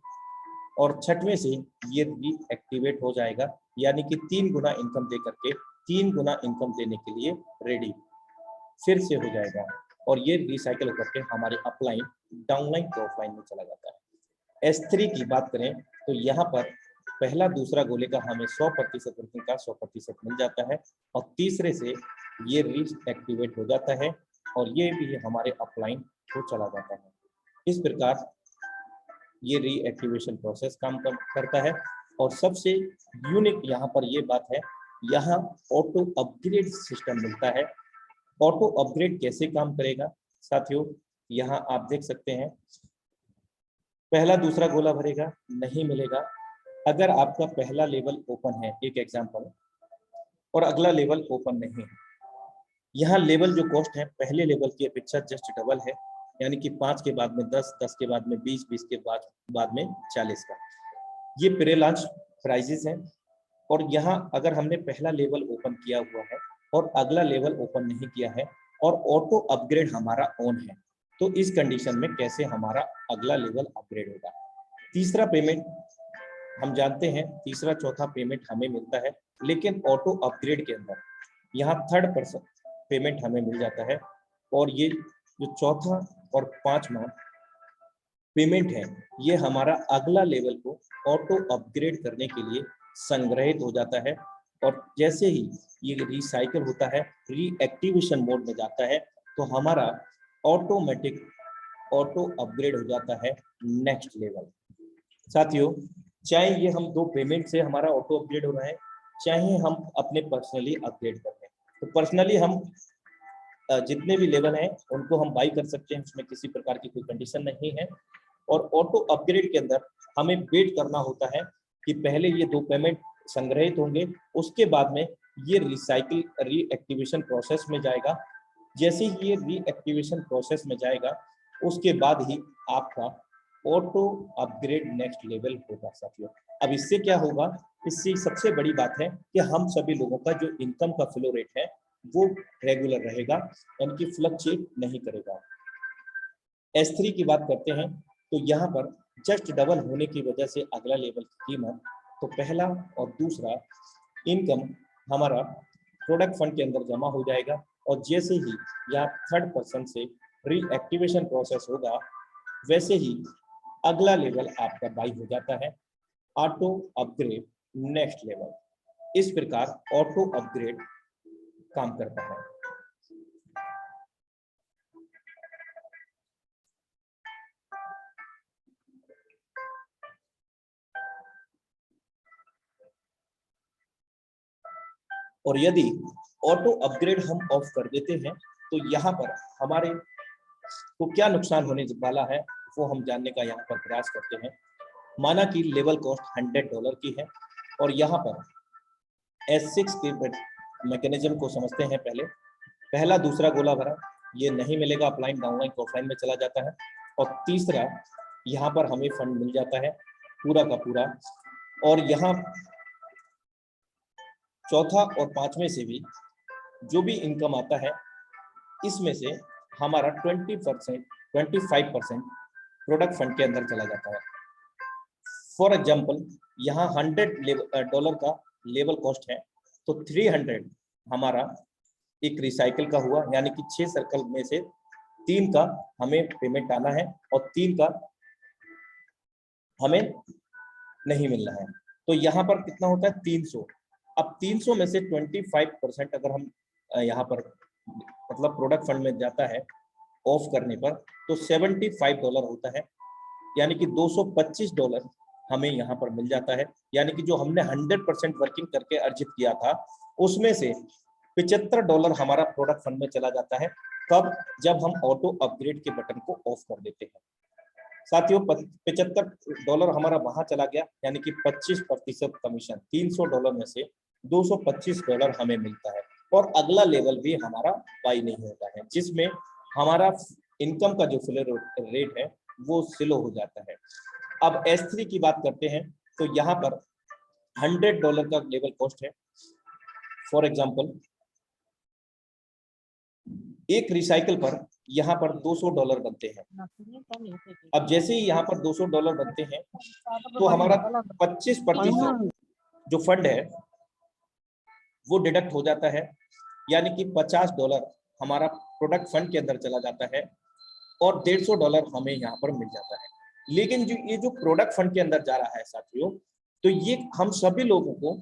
और छठवें से ये रीएक्टिवेट हो जाएगा, यानी कि 3 गुना इनकम दे करके 3 गुना इनकम देने के लिए रेडी फिर से हो जाएगा। और ये रिसाइकल होकर के हमारे अपलाइन, डाउनलाइन तो ऑफलाइन में चला जाता है। S3 की बात करें तो यहाँ पर पहला दूसरा गोले का हमें 100% वर्किंग का 100% मिल जाता है और तीसरे से ये रीएक्टिवेट हो जाता है और ये भी हमारे अपलाइन को चला जाता है। इस प्रकार ये रीएक्टिवेशन प्रोसेस काम करता है। और सबसे यूनिक यहाँ पर ये बात है, यहाँ ऑटो अपग्रेड सिस्टम मिलता है। ऑटो अपग्रेड कैसे काम करेगा साथियों, यहाँ आप देख सकते हैं, पहला दूसरा गोला भरेगा, नहीं मिलेगा। अगर आपका पहला लेवल ओपन है, एक एग्जांपल, और अगला लेवल ओपन नहीं है, यहाँ लेवल जो कॉस्ट है पहले लेवल की अपेक्षा जस्ट डबल है, यानी कि 5 के बाद में 10, 10 के बाद में 20, 20 के बाद में 40 का। ये प्री लॉन्च प्राइजेस हैं। और यहाँ अगर हमने पहला लेवल ओपन किया हुआ है और अगला लेवल ओपन नहीं किया है और ऑटो अपग्रेड हमारा ऑन है, तो इस कंडीशन में कैसे हमारा अगला लेवल अपग्रेड होगा। तीसरा पेमेंट हम जानते हैं, तीसरा चौथा पेमेंट हमें मिलता है, लेकिन ऑटो अपग्रेड के अंदर यहाँ 3rd पेमेंट हमें मिल जाता है। और ये जो चौथा और 5वां पेमेंट है, ये हमारा अगला लेवल को ऑटो अपग्रेड करने के लिए संग्रहित हो जाता है। और जैसे ही ये रिसाइकल होता है, रीएक्टिवेशन मोड में जाता है, तो हमारा ऑटोमेटिक ऑटो अपग्रेड हो जाता है नेक्स्ट लेवल। साथियों, चाहे ये हम 2 पेमेंट से हमारा ऑटो अपग्रेड हो रहा है, चाहे हम अपने पर्सनली अपग्रेड कर रहे हैं, तो पर्सनली हम जितने भी लेवल हैं उनको हम बाई कर सकते हैं, उसमें किसी प्रकार की कोई कंडीशन नहीं है। और ऑटो अपग्रेड के अंदर हमें वेट करना होता है कि पहले ये 2 पेमेंट संग्रहित होंगे, उसके बाद में ये रीएक्टिवेशन प्रोसेस में जाएगा। जैसे ही ये रीएक्टिवेशन प्रोसेस में जाएगा, उसके बाद ही आपका ऑटो अपग्रेड नेक्स्ट लेवल होगा साथियों। अब इससे क्या होगा, इससे सबसे बड़ी बात है कि हम सभी लोगों का जो इनकम का फ्लो रेट है वो रेगुलर रहेगा, यानी कि फ्लक्चुएट नहीं करेगा। S3 की बात करते हैं तो यहाँ पर जस्ट डबल होने की वजह से अगला लेवल की कीमत, तो पहला और दूसरा इनकम हमारा प्रोडक्ट फंड के अंदर जमा हो जाएगा। और जैसे ही यहाँ 3rd पर्सन से रीएक्टिवेशन प्रोसेस होगा, वैसे ही अगला लेवल आपका बाई हो जाता है, ऑटो अपग्रेड नेक्स्ट लेवल। इस प्रकार ऑटो अपग्रेड काम करता है। और यदि ऑटो अपग्रेड हम ऑफ कर देते हैं तो यहाँ पर हमारे को क्या नुकसान होने वाला है वो हम जानने का यहाँ पर प्रयास करते हैं। माना कि लेवल कॉस्ट $100 की है और यहाँ पर S6 के मैकेनिज्म को समझते हैं। पहला दूसरा गोला भरा, ये नहीं मिलेगा, अपलाइन डाउनलाइन ऑफलाइन में चला जाता है। और तीसरा यहाँ पर हमें फंड मिल जाता है पूरा का पूरा। और यहाँ चौथा और 5वें से भी जो भी इनकम आता है, इसमें से हमारा 25% प्रोडक्ट फंड के अंदर चला जाता है। फॉर एग्जाम्पल, यहाँ $100 का लेवल कॉस्ट है, तो 300 हमारा एक रिसाइकिल का हुआ, यानी कि 6 सर्कल में से 3 का हमें पेमेंट आना है और 3 का हमें नहीं मिलना है। तो यहाँ पर कितना होता है, 300। अब 300 में से 25% अगर हम यहाँ पर मतलब प्रोडक्ट फंड में जाता है ऑफ करने पर, तो $75 होता है, यानी कि $225 हमें यहाँ पर मिल जाता है। यानी कि जो हमने 100% वर्किंग करके अर्जित किया था, उसमें से $75 हमारा प्रोडक्ट फंड में चला जाता है। कब? जब हम ऑटो अपग्रेड के बटन को ऑफ कर देते हैं। साथियों, $75 हमारा वहां चला गया, यानी कि 25% कमीशन, $300 में से $225 हमें मिलता है। और अगला लेवल भी हमारा बाई नहीं होता है, जिसमें हमारा इनकम का जो फ्लो रेट है वो स्लो हो जाता है। अब S3 की बात करते हैं तो यहाँ पर $100 का लेवल कॉस्ट है। फॉर एग्जाम्पल, एक रिसाइकल पर यहाँ पर $200 बनते हैं। अब जैसे ही यहाँ पर $200 बनते हैं, तो हमारा 25% जो फंड है वो डिडक्ट हो जाता है, यानी कि $50 हमारा प्रोडक्ट फंड के अंदर चला जाता है और $150 हमें यहाँ पर मिल जाता है। लेकिन जो ये जो प्रोडक्ट फंड के अंदर जा रहा है साथियों, तो ये हम सभी लोगों को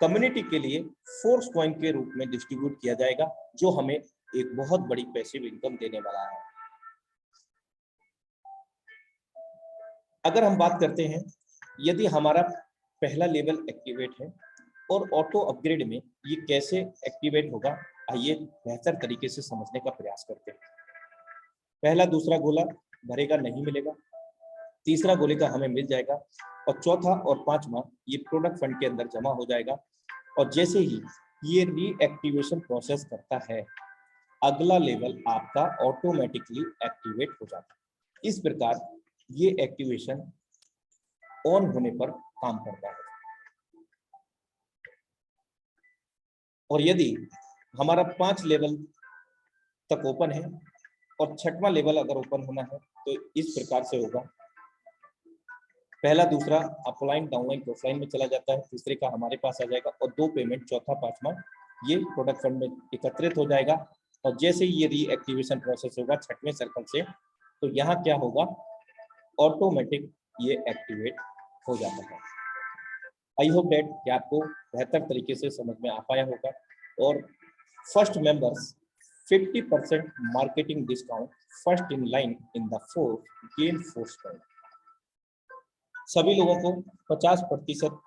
कम्युनिटी के लिए फोर्स कॉइन के रूप में डिस्ट्रीब्यूट किया जाएगा, जो हमें एक बहुत बड़ी पैसिव इनकम देने वाला है। अगर हम बात करते हैं, यदि हमारा पहला लेवल एक्टिवेट है और ऑटो अपग्रेड में ये कैसे एक्टिवेट होगा, आइए बेहतर तरीके से समझने का प्रयास करते हैं। पहला दूसरा गोला भरेगा नहीं मिलेगा, तीसरा गोले का हमें मिल जाएगा, और चौथा और पांचवा ये प्रोडक्ट फंड के अंदर जमा हो जाएगा। और जैसे ही ये रीएक्टिवेशन प्रोसेस करता है, अगला लेवल आपका ऑटोमेटिकली एक्टिवेट हो जाता है। इस प्रकार ये एक्टिवेशन ऑन होने पर काम करता है। और यदि हमारा 5 लेवल तक ओपन है और 6वां लेवल अगर ओपन होना है तो इस प्रकार से होगा। पहला दूसरा अपलाइन डाउनलाइन ऑफलाइन में चला जाता है, तीसरे का हमारे पास आ जाएगा, और 2 पेमेंट चौथा पांचवा ये प्रोडक्ट फंड में एकत्रित हो जाएगा। और जैसे ही ये रीएक्टिवेशन प्रोसेस होगा 6वें सर्कल से, तो यहाँ क्या होगा, ऑटोमेटिक ये एक्टिवेट हो जाता है। आई होप दैट कि आपको बेहतर तरीके से समझ में आ पाया होगा। और first members 50% marketing discount, first in line in the fourth gain force point. सभी लोगों को 50%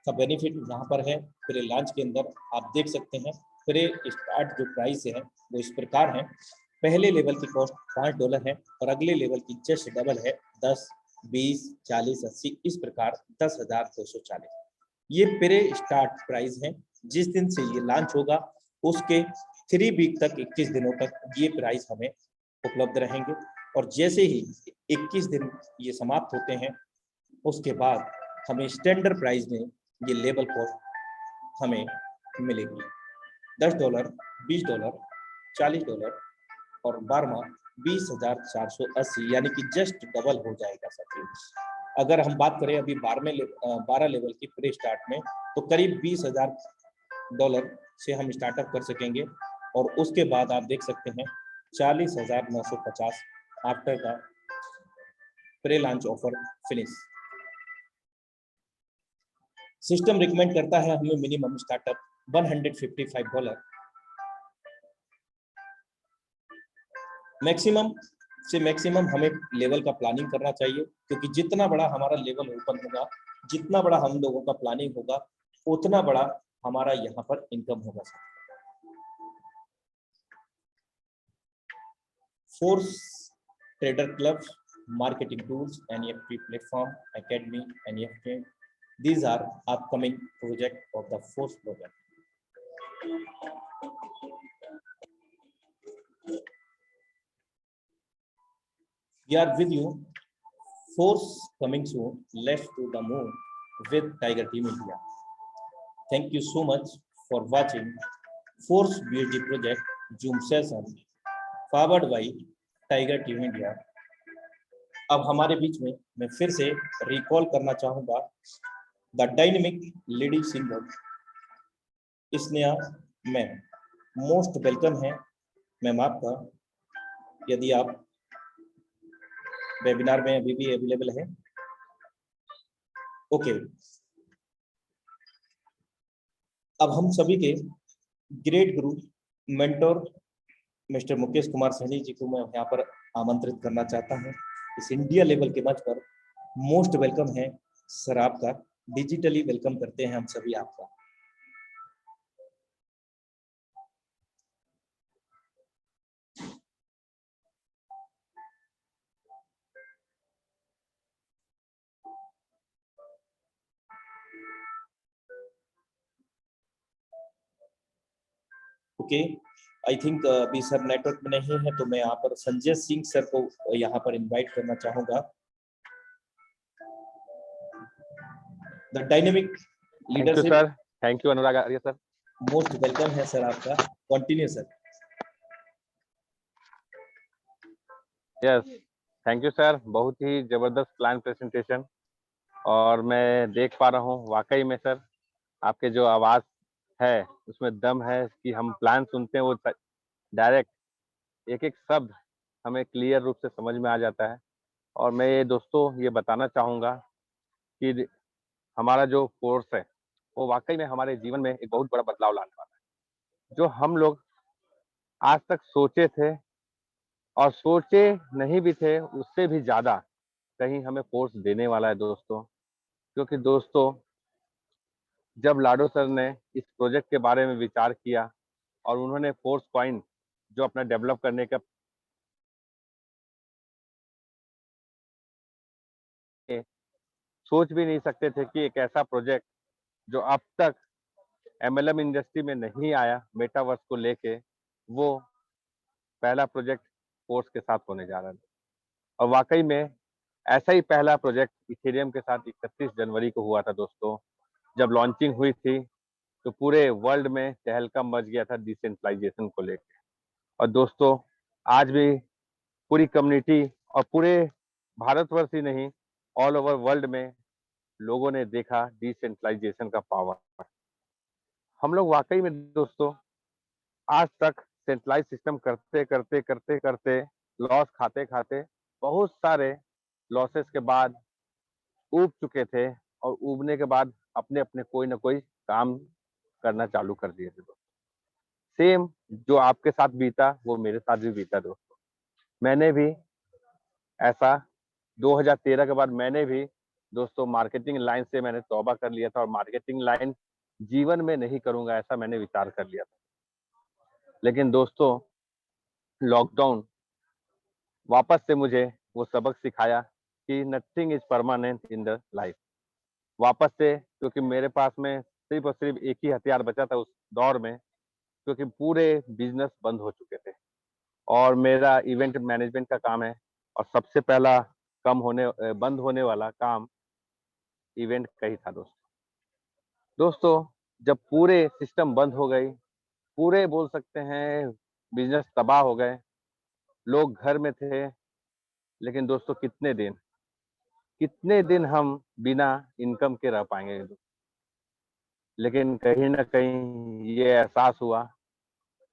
का बेनिफिट यहाँ पर है। प्रे लॉन्च के अंदर आप देख सकते हैं, प्रे स्टार्ट जो प्राइस है वो इस प्रकार है। पहले लेवल की कॉस्ट $5 है और अगले लेवल की जस्ट डबल है, 10, 20, 40, 80, इस प्रकार 10,240 ये प्रे स्टार्ट प्राइस है। जिस दिन से ये लॉन्च होगा उसके 3 वीक तक, 21 दिनों तक ये प्राइस हमें उपलब्ध रहेंगे। और जैसे ही 21 दिन ये समाप्त होते हैं, उसके बाद हमें स्टैंडर्ड प्राइस में ये लेवल कॉस्ट हमें मिलेगी, $10, $20, $40 और 12वां 20,480, यानी कि जस्ट डबल हो जाएगा साथियों। अगर हम बात करें अभी 12 लेवल की प्री स्टार्ट में, तो करीब $20,000 से हम स्टार्टअप कर सकेंगे। और उसके बाद आप देख सकते हैं 40,950 after the pre launch offer finish. System recommend करता है हमें मिनिमम स्टार्टअप $155, मैक्सिमम से मैक्सिमम हमें लेवल का प्लानिंग करना चाहिए, क्योंकि जितना बड़ा हमारा लेवल ओपन होगा, जितना बड़ा हम लोगों का प्लानिंग होगा, उतना बड़ा हमारा यहाँ पर इनकम होगा। Force trader club, marketing tools, NEFT platform, academy, NEFT, these are upcoming project of the force project. We are with you. Force coming soon. Let's to the moon with Tiger Team India. Thank you so much for watching Force BSD project Zoom session powered by Tiger Team India. अब हमारे बीच में मैं फिर से recall करना चाहूंगा the dynamic lady singer Sneha ma'am. Most welcome है मैम आपका, यदि आप वेबिनार में अभी भी अवेलेबल है। ओके, अब हम सभी के ग्रेट गुरु मेंटोर मिस्टर मुकेश कुमार सैनी जी को मैं यहाँ पर आमंत्रित करना चाहता हूँ। इस इंडिया लेवल के मंच पर मोस्ट वेलकम है सर आपका, डिजिटली वेलकम करते हैं हम सभी आपका। ओके, आई थिंक अभी सर नेटवर्क में नहीं है, तो मैं यहाँ पर संजय सिंह सर को यहाँ पर इनवाइट करना चाहूंगा। The dynamic leadership. Sir, thank you Anurag Arya sir. Most welcome है सर आपका, continue sir. Yes, thank you sir, बहुत ही जबरदस्त प्लान प्रेजेंटेशन। और मैं देख पा रहा हूँ वाकई में सर आपके जो आवाज है उसमें दम है कि हम प्लान सुनते हैं वो डायरेक्ट एक एक शब्द हमें क्लियर रूप से समझ में आ जाता है। और मैं ये दोस्तों ये बताना चाहूँगा कि हमारा जो कोर्स है, वो वाक़ई में हमारे जीवन में एक बहुत बड़ा बदलाव लाने वाला है। जो हम लोग आज तक सोचे थे और सोचे नहीं भी थे, उससे भी ज़्यादा कहीं हमें कोर्स देने वाला है दोस्तों। क्योंकि दोस्तों, जब लाडो सर ने इस प्रोजेक्ट के बारे में विचार किया और उन्होंने फोर्स कॉइन जो अपना डेवलप करने का सोच भी नहीं सकते थे कि एक ऐसा प्रोजेक्ट जो अब तक एमएलएम इंडस्ट्री में नहीं आया मेटावर्स को लेके, वो पहला प्रोजेक्ट फोर्स के साथ होने जा रहा है। और वाकई में ऐसा ही पहला प्रोजेक्ट इथेरियम के साथ 31 जनवरी को हुआ था दोस्तों। जब लॉन्चिंग हुई थी तो पूरे वर्ल्ड में तहलका मच गया था डिसेंट्रलाइजेशन को लेके। और दोस्तों, आज भी पूरी कम्युनिटी और पूरे भारतवर्ष ही नहीं, ऑल ओवर वर्ल्ड में लोगों ने देखा डिसेंट्रलाइजेशन का पावर। हम लोग वाकई में दोस्तों आज तक सेंट्रलाइज सिस्टम करते लॉस खाते बहुत सारे लॉसेस के बाद ऊब चुके थे और ऊबने के बाद अपने अपने कोई ना कोई काम करना चालू कर दिए थे दोस्तों। सेम जो आपके साथ बीता वो मेरे साथ भी बीता दोस्तों। मैंने भी ऐसा 2013 के बाद मैंने भी दोस्तों मार्केटिंग लाइन से मैंने तौबा कर लिया था और मार्केटिंग लाइन जीवन में नहीं करूंगा ऐसा मैंने विचार कर लिया था। लेकिन दोस्तों, लॉकडाउन वापस से मुझे वो सबक सिखाया कि nothing is permanent in the life. वापस से, क्योंकि मेरे पास में सिर्फ और सिर्फ एक ही हथियार बचा था उस दौर में, क्योंकि पूरे बिजनेस बंद हो चुके थे और मेरा इवेंट मैनेजमेंट का काम है और सबसे पहला बंद होने वाला काम इवेंट का ही था दोस्तों। दोस्तों, जब पूरे सिस्टम बंद हो गई, पूरे बोल सकते हैं बिजनेस तबाह हो गए, लोग घर में थे, लेकिन दोस्तों कितने दिन हम बिना इनकम के रह पाएंगे। लेकिन कहीं ना कहीं ये एहसास हुआ,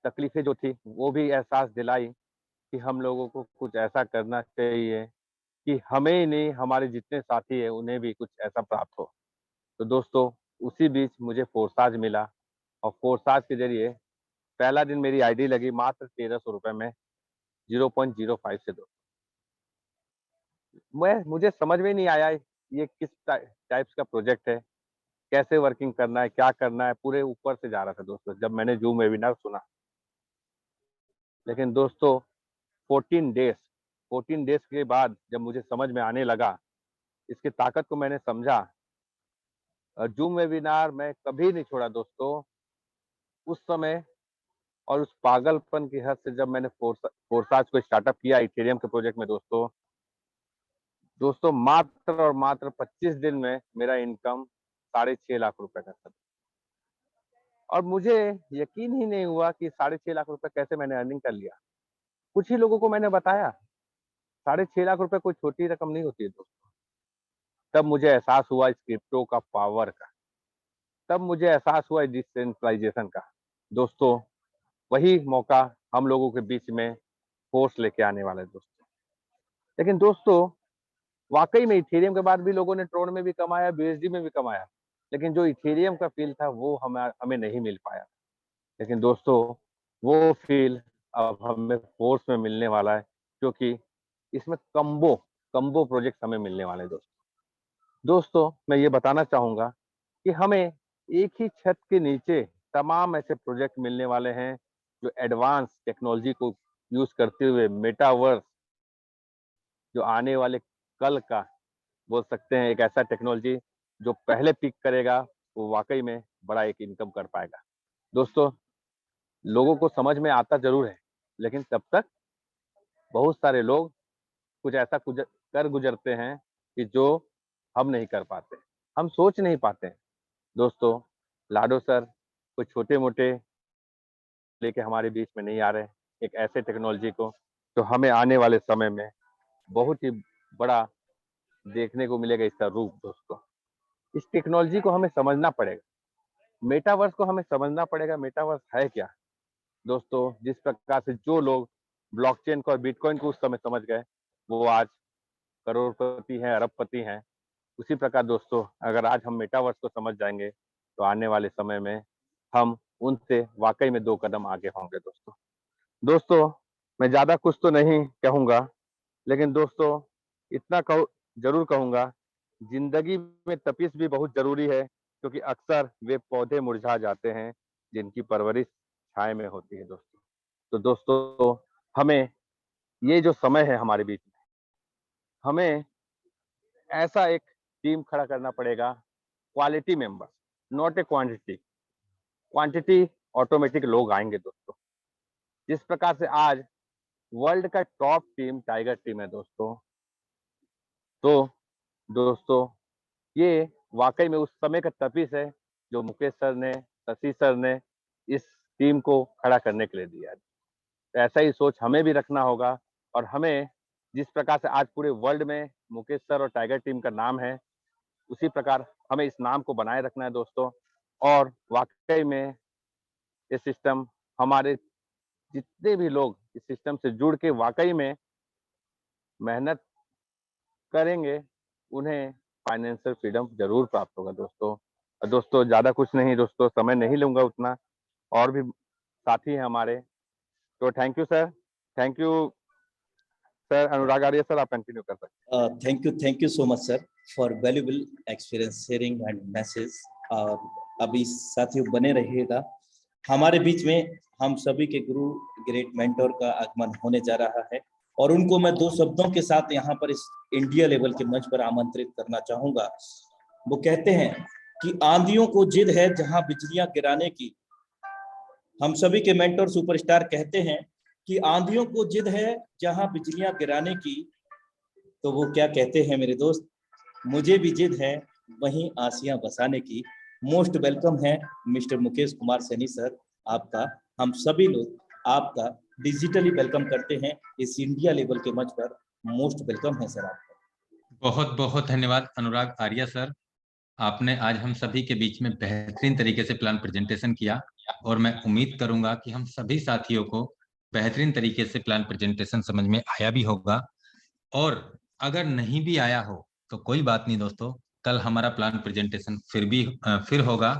तकलीफें जो थी वो भी एहसास दिलाई कि हम लोगों को कुछ ऐसा करना चाहिए कि हमें ही नहीं, हमारे जितने साथी हैं उन्हें भी कुछ ऐसा प्राप्त हो। तो दोस्तों, उसी बीच मुझे फोर्साज मिला और फोर्साज के जरिए पहला दिन मेरी आईडी लगी मात्र 1300 रुपए में, 0.05 से दो। मुझे समझ में नहीं आया ये किस टाइप्स का प्रोजेक्ट है, कैसे वर्किंग करना है, क्या करना है, पूरे ऊपर से जा रहा था दोस्तों जब मैंने जूम वेबिनार सुना। लेकिन दोस्तों, 14 डेज 14 डेज के बाद जब मुझे समझ में आने लगा, इसकी ताकत को मैंने समझा। जूम वेबिनार मैं कभी नहीं छोड़ा दोस्तों। उस समय और उस पागलपन की हद से जब मैंने फोर्साज को स्टार्टअप किया इथेरियम के प्रोजेक्ट में दोस्तों मात्र और मात्र 25 दिन में मेरा इनकम 6.5 लाख रुपए का था। और मुझे यकीन ही नहीं हुआ कि 6.5 लाख रुपए कैसे मैंने अर्निंग कर लिया। कुछ ही लोगों को मैंने बताया, 6.5 लाख रुपए कोई छोटी रकम नहीं होती है दोस्तों। तब मुझे एहसास हुआ इस क्रिप्टो का पावर का, तब मुझे एहसास हुआ डिसेंट्रलाइजेशन का। दोस्तों, वही मौका हम लोगों के बीच में फोर्स लेके आने वाला है दोस्तों। लेकिन दोस्तों, वाकई में इथेरियम के बाद भी लोगों ने ट्रोन में भी कमाया, बीएसडी में भी कमाया, लेकिन जो इथेरियम का फील था वो हमें नहीं मिल पाया। लेकिन दोस्तों, वो फील अब हमें फोर्स में मिलने वाला है, क्योंकि इसमें कम्बो प्रोजेक्ट हमें मिलने वाले हैं दोस्तों, मैं ये बताना चाहूंगा कि हमें एक ही छत के नीचे तमाम ऐसे प्रोजेक्ट मिलने वाले हैं जो एडवांस टेक्नोलॉजी को यूज करते हुए मेटावर्स, जो आने वाले कल का बोल सकते हैं एक ऐसा टेक्नोलॉजी जो पहले पिक करेगा, वो वाकई में बड़ा एक इनकम कर पाएगा। दोस्तों, लोगों को समझ में आता जरूर है, लेकिन तब तक बहुत सारे लोग कुछ ऐसा कर गुजरते हैं कि जो हम नहीं कर पाते, हम सोच नहीं पाते हैं। दोस्तों, लाडो सर कुछ छोटे मोटे लेके हमारे बीच में नहीं आ रहे, एक ऐसे टेक्नोलॉजी को तो हमें आने वाले समय में बहुत ही बड़ा देखने को मिलेगा इसका रूप। दोस्तों, इस टेक्नोलॉजी को हमें समझना पड़ेगा, मेटावर्स को हमें समझना पड़ेगा। मेटावर्स है क्या दोस्तों? जिस प्रकार से जो लोग ब्लॉकचेन को और बिटकॉइन को उस समय समझ गए, वो आज करोड़पति हैं, अरबपति हैं। उसी प्रकार दोस्तों, अगर आज हम मेटावर्स को समझ जाएंगे तो आने वाले समय में हम उनसे वाकई में 2 कदम आगे होंगे दोस्तों। मैं ज्यादा कुछ तो नहीं कहूंगा, लेकिन दोस्तों इतना जरूर कहूंगा, जिंदगी में तपिश भी बहुत जरूरी है, क्योंकि अक्सर वे पौधे मुरझा जाते हैं जिनकी परवरिश छाया में होती है दोस्तों। तो दोस्तों, हमें ये जो समय है हमारे बीच में, हमें ऐसा एक टीम खड़ा करना पड़ेगा, quality member, not a quantity. Quantity automatic लोग आएंगे दोस्तों। जिस प्रकार से आज वर्ल्ड का टॉप टीम टाइगर टीम है दोस्तों, तो दोस्तों ये वाकई में उस समय का तपिश है जो मुकेश सर ने, शशि सर ने इस टीम को खड़ा करने के लिए दिया है। तो ऐसा ही सोच हमें भी रखना होगा, और हमें जिस प्रकार से आज पूरे वर्ल्ड में मुकेश सर और टाइगर टीम का नाम है, उसी प्रकार हमें इस नाम को बनाए रखना है दोस्तों। और वाकई में ये सिस्टम, हमारे जितने भी लोग इस सिस्टम से जुड़ के वाकई में मेहनत करेंगे, उन्हें फाइनेंशियल फ्रीडम जरूर प्राप्त होगा दोस्तों। और दोस्तों ज्यादा कुछ नहीं दोस्तों, समय नहीं लूंगा उतना, और भी साथी हैं हमारे। तो thank you sir, thank you sir. Anurag Arya sir, आप कंटिन्यू कर सकते हैं। Thank you so much sir for valuable experience sharing and message. और अभी साथियों बने रहिएगा, हमारे बीच में हम सभी के गुरु ग्रेट मेंटोर का आगमन होने जा रहा है, और उनको मैं 2 शब्दों के साथ यहाँ पर इस इंडिया लेवल के मंच पर आमंत्रित करना चाहूंगा। वो कहते हैं कि आंधियों को जिद है जहां बिजलियां गिराने की। हम सभी के मेंटोर सुपरस्टार कहते हैं कि आंधियों को जिद है जहां बिजलियां गिराने की। तो वो क्या कहते हैं मेरे दोस्त, मुझे भी जिद है वहीं आसियां बसाने की। मोस्ट वेलकम है मिस्टर मुकेश कुमार सैनी सर, आपका, हम सभी लोग आपका डिजिटली वेलकम करते हैं इस इंडिया लेवल के मंच पर। मोस्ट वेलकम है सर आपका। बहुत बहुत धन्यवाद अनुराग आर्या सर, आपने आज हम सभी के बीच में बेहतरीन तरीके से प्लान प्रेजेंटेशन किया, और मैं उम्मीद करूंगा कि हम सभी साथियों को बेहतरीन तरीके से प्लान प्रेजेंटेशन समझ में आया भी होगा। और अगर नहीं भी आया हो तो कोई बात नहीं दोस्तों, कल हमारा प्लान प्रेजेंटेशन फिर होगा,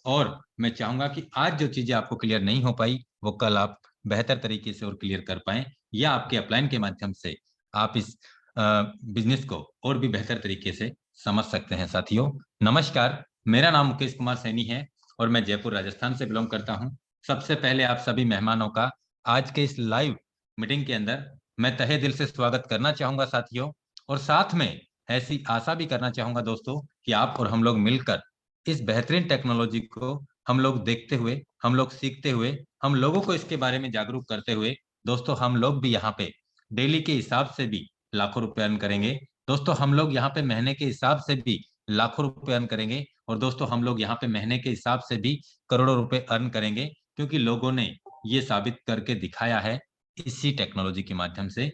और मैं चाहूंगा कि आज जो चीजें आपको क्लियर नहीं हो पाई वो कल आप बेहतर तरीके से और क्लियर कर पाएं, या आपके अपलाइन के माध्यम से आप इस बिजनेस को और भी बेहतर तरीके से समझ सकते हैं। साथियों नमस्कार, मेरा नाम मुकेश कुमार सैनी है और मैं जयपुर राजस्थान से बिलोंग करता हूं। सबसे पहले आप सभी मेहमानों का आज के इस लाइव मीटिंग के अंदर मैं तहे दिल से स्वागत करना चाहूंगा साथियों, और साथ में ऐसी आशा भी करना चाहूंगा दोस्तों कि आप और हम लोग मिलकर इस बेहतरीन टेक्नोलॉजी को हम लोग देखते हुए, हम लोग सीखते हुए, हम लोगों को इसके बारे में जागरूक करते हुए दोस्तों हम लोग भी यहाँ पे डेली के हिसाब से भी लाखों रुपए अर्न करेंगे। दोस्तों हम लोग यहाँ पे महीने के हिसाब से भी लाखों रुपए अर्न करेंगे, और दोस्तों हम लोग यहाँ पे महीने के हिसाब से भी करोड़ों रुपए अर्न करेंगे, क्योंकि लोगों ने ये साबित करके दिखाया है इसी टेक्नोलॉजी के माध्यम से।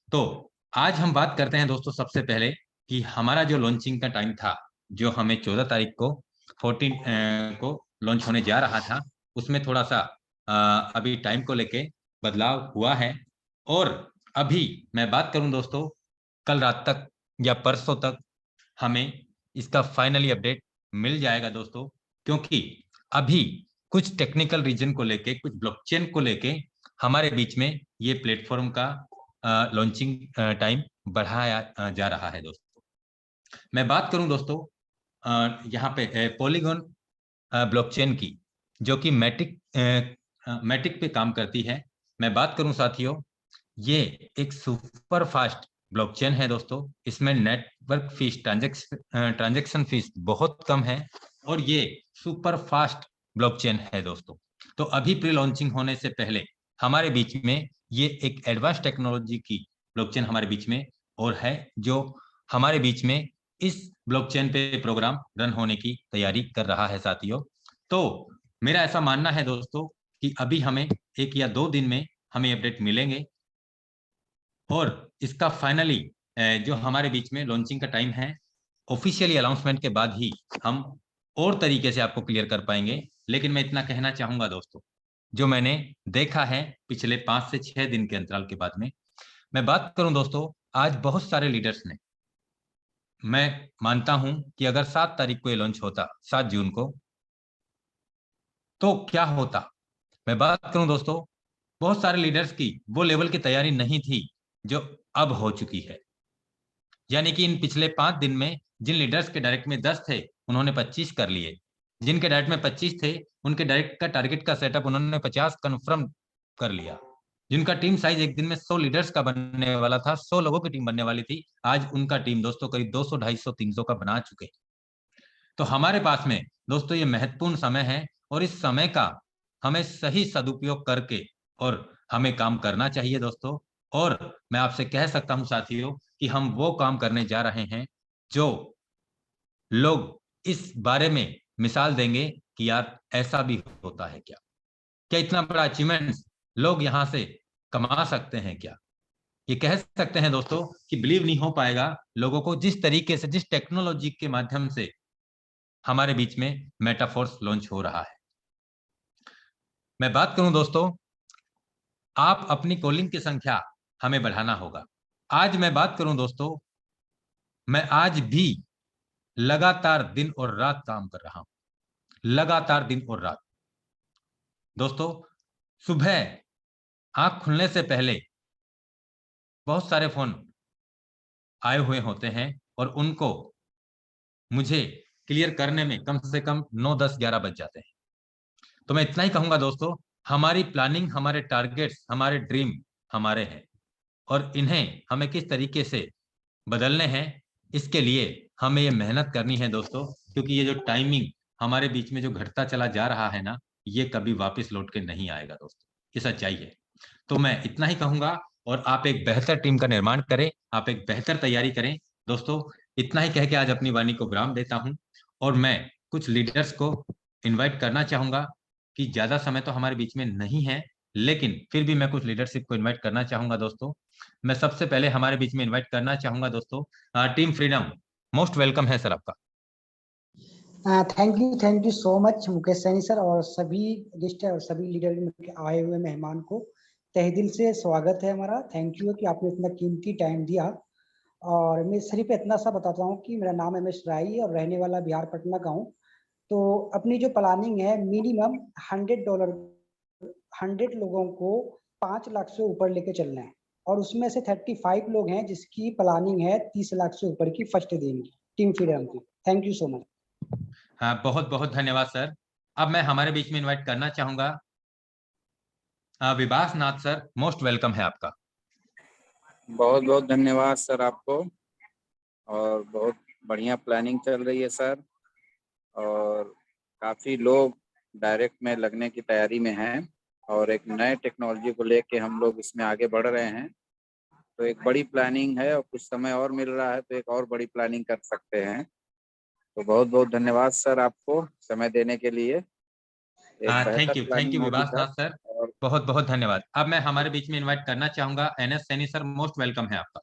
तो आज हम बात करते हैं दोस्तों सबसे पहले कि हमारा जो लॉन्चिंग का टाइम था, जो हमें 14 तारीख को 14 को लॉन्च होने जा रहा था, उसमें थोड़ा सा अभी टाइम को लेके बदलाव हुआ है। और अभी मैं बात करूं दोस्तों, कल रात तक या परसों तक हमें इसका फाइनली अपडेट मिल जाएगा दोस्तों, क्योंकि अभी कुछ टेक्निकल रीजन को लेके, कुछ ब्लॉकचेन को लेके हमारे बीच में ये प्लेटफॉर्म का लॉन्चिंग टाइम बढ़ाया जा रहा है दोस्तों। मैं बात करूं दोस्तों यहाँ पे पॉलीगॉन ब्लॉकचेन की, जो कि मैटिक पे काम करती है। मैं बात करूं साथियों, ये एक सुपर फास्ट ब्लॉकचेन है दोस्तों। इसमें नेटवर्क फीस, ट्रांजैक्शन फीस बहुत कम है, और ये सुपर फास्ट ब्लॉकचेन है दोस्तों। तो अभी प्री लॉन्चिंग होने से पहले हमारे बीच में ये एक एडवांस टेक्नोलॉजी की ब्लॉकचेन हमारे बीच में और है, जो हमारे बीच में इस ब्लॉकचेन पे प्रोग्राम रन होने की तैयारी कर रहा है साथियों। तो मेरा ऐसा मानना है दोस्तों कि अभी हमें 1 या 2 दिन में हमें अपडेट मिलेंगे, और इसका फाइनली जो हमारे बीच में लॉन्चिंग का टाइम है, ऑफिशियली अनाउंसमेंट के बाद ही हम और तरीके से आपको क्लियर कर पाएंगे। लेकिन मैं इतना कहना चाहूंगा दोस्तों, जो मैंने देखा है पिछले 5 से 6 दिन के अंतराल के बाद में, मैं बात करूं दोस्तों आज बहुत सारे लीडर्स ने, मैं मानता हूं कि अगर 7 तारीख को ये लॉन्च होता, 7 जून को, तो क्या होता। मैं बात करूं दोस्तों, बहुत सारे लीडर्स की वो लेवल की तैयारी नहीं थी जो अब हो चुकी है। यानी कि इन पिछले 5 दिन में जिन लीडर्स के डायरेक्ट में 10 थे, उन्होंने 25 कर लिए। जिनके डायरेक्ट में 25 थे, उनके डायरेक्ट का टारगेट का सेटअप उन्होंने 50 कन्फर्म कर लिया। जिनका टीम साइज एक दिन में 100 लीडर्स का बनने वाला था, 100 लोगों की टीम बनने वाली थी, आज उनका टीम दोस्तों करीब 200, 250, 300 का बना चुके। तो हमारे पास में दोस्तों ये महत्वपूर्ण समय है और इस समय का हमें सही सदुपयोग करके और हमें काम करना चाहिए दोस्तों। और मैं आपसे कह सकता हूं साथियों कि हम वो काम करने जा रहे हैं जो लोग इस बारे में मिसाल देंगे कि यार ऐसा भी होता है क्या, क्या इतना बड़ा अचीवमेंट लोग यहाँ से कमा सकते हैं क्या। ये कह सकते हैं दोस्तों कि बिलीव नहीं हो पाएगा लोगों को, जिस तरीके से, जिस टेक्नोलॉजी के माध्यम से हमारे बीच में मेटाफोर्स लॉन्च हो रहा है। मैं बात करूं दोस्तों, आप अपनी कॉलिंग की संख्या हमें बढ़ाना होगा। आज मैं बात करूं दोस्तों, मैं आज भी लगातार दिन और रात काम कर रहा हूं, लगातार दिन और रात। दोस्तों सुबह आंख खुलने से पहले बहुत सारे फोन आए हुए होते हैं और उनको मुझे क्लियर करने में कम से कम 9, 10, 11 बज जाते हैं। तो मैं इतना ही कहूंगा दोस्तों, हमारी प्लानिंग, हमारे टारगेट्स, हमारे ड्रीम हमारे हैं और इन्हें हमें किस तरीके से बदलने हैं, इसके लिए हमें ये मेहनत करनी है दोस्तों। क्योंकि ये जो टाइमिंग हमारे बीच में जो घटता चला जा रहा है ना, ये कभी वापस लौट के नहीं आएगा दोस्तों, ये सच्चाई है। तो मैं इतना ही कहूंगा और आप एक बेहतर टीम का निर्माण करें, आप एक बेहतर तैयारी करें दोस्तों। इतना ही कह के आज अपनी वाणी को विराम देता हूं और मैं कुछ लीडर्स को इनवाइट करना चाहूंगा कि ज्यादा समय तो हमारे बीच में नहीं है, लेकिन फिर भी मैं कुछ लीडरशिप को इनवाइट करना चाहूंगा दोस्तों। मैं सबसे पहले हमारे बीच में इनवाइट करना चाहूंगा दोस्तों टीम फ्रीडम। मोस्ट वेलकम है सर आपका। Thank you so much Mukesh Saini sir और सभी गेस्ट और सभी लीडर आए हुए मेहमान को तहे दिल से स्वागत है हमारा। थैंक यू कि आपने इतना कीमती टाइम दिया। और मैं सिर्फ इतना सा बताता हूँ कि मेरा नाम एम एस राय है और रहने वाला बिहार पटना का हूँ। तो अपनी जो प्लानिंग है मिनिमम $100, 100 लोगों को 5 लाख से ऊपर लेके चलना है और उसमें से 35 लोग हैं जिसकी प्लानिंग है 30 लाख से ऊपर की फर्स्ट दिन की टीम फ्रीडम की। Thank you so much. हाँ, बहुत बहुत धन्यवाद सर। अब मैं हमारे बीच में इनवाइट करना चाहूंगा विभास नाथ सर, मोस्ट वेलकम है आपका। बहुत बहुत धन्यवाद सर आपको। और बहुत बढ़िया प्लानिंग चल रही है सर और काफ़ी लोग डायरेक्ट में लगने की तैयारी में हैं और एक नए टेक्नोलॉजी को लेके हम लोग इसमें आगे बढ़ रहे हैं। तो एक बड़ी प्लानिंग है और कुछ समय और मिल रहा है तो एक और बड़ी प्लानिंग कर सकते हैं। तो बहुत बहुत धन्यवाद सर आपको समय देने के लिए। थैंक यू होगी विभास नाथ सर, और बहुत बहुत धन्यवाद। अब मैं हमारे बीच में इनवाइट करना चाहूंगा NS Saini sir, most welcome है आपका।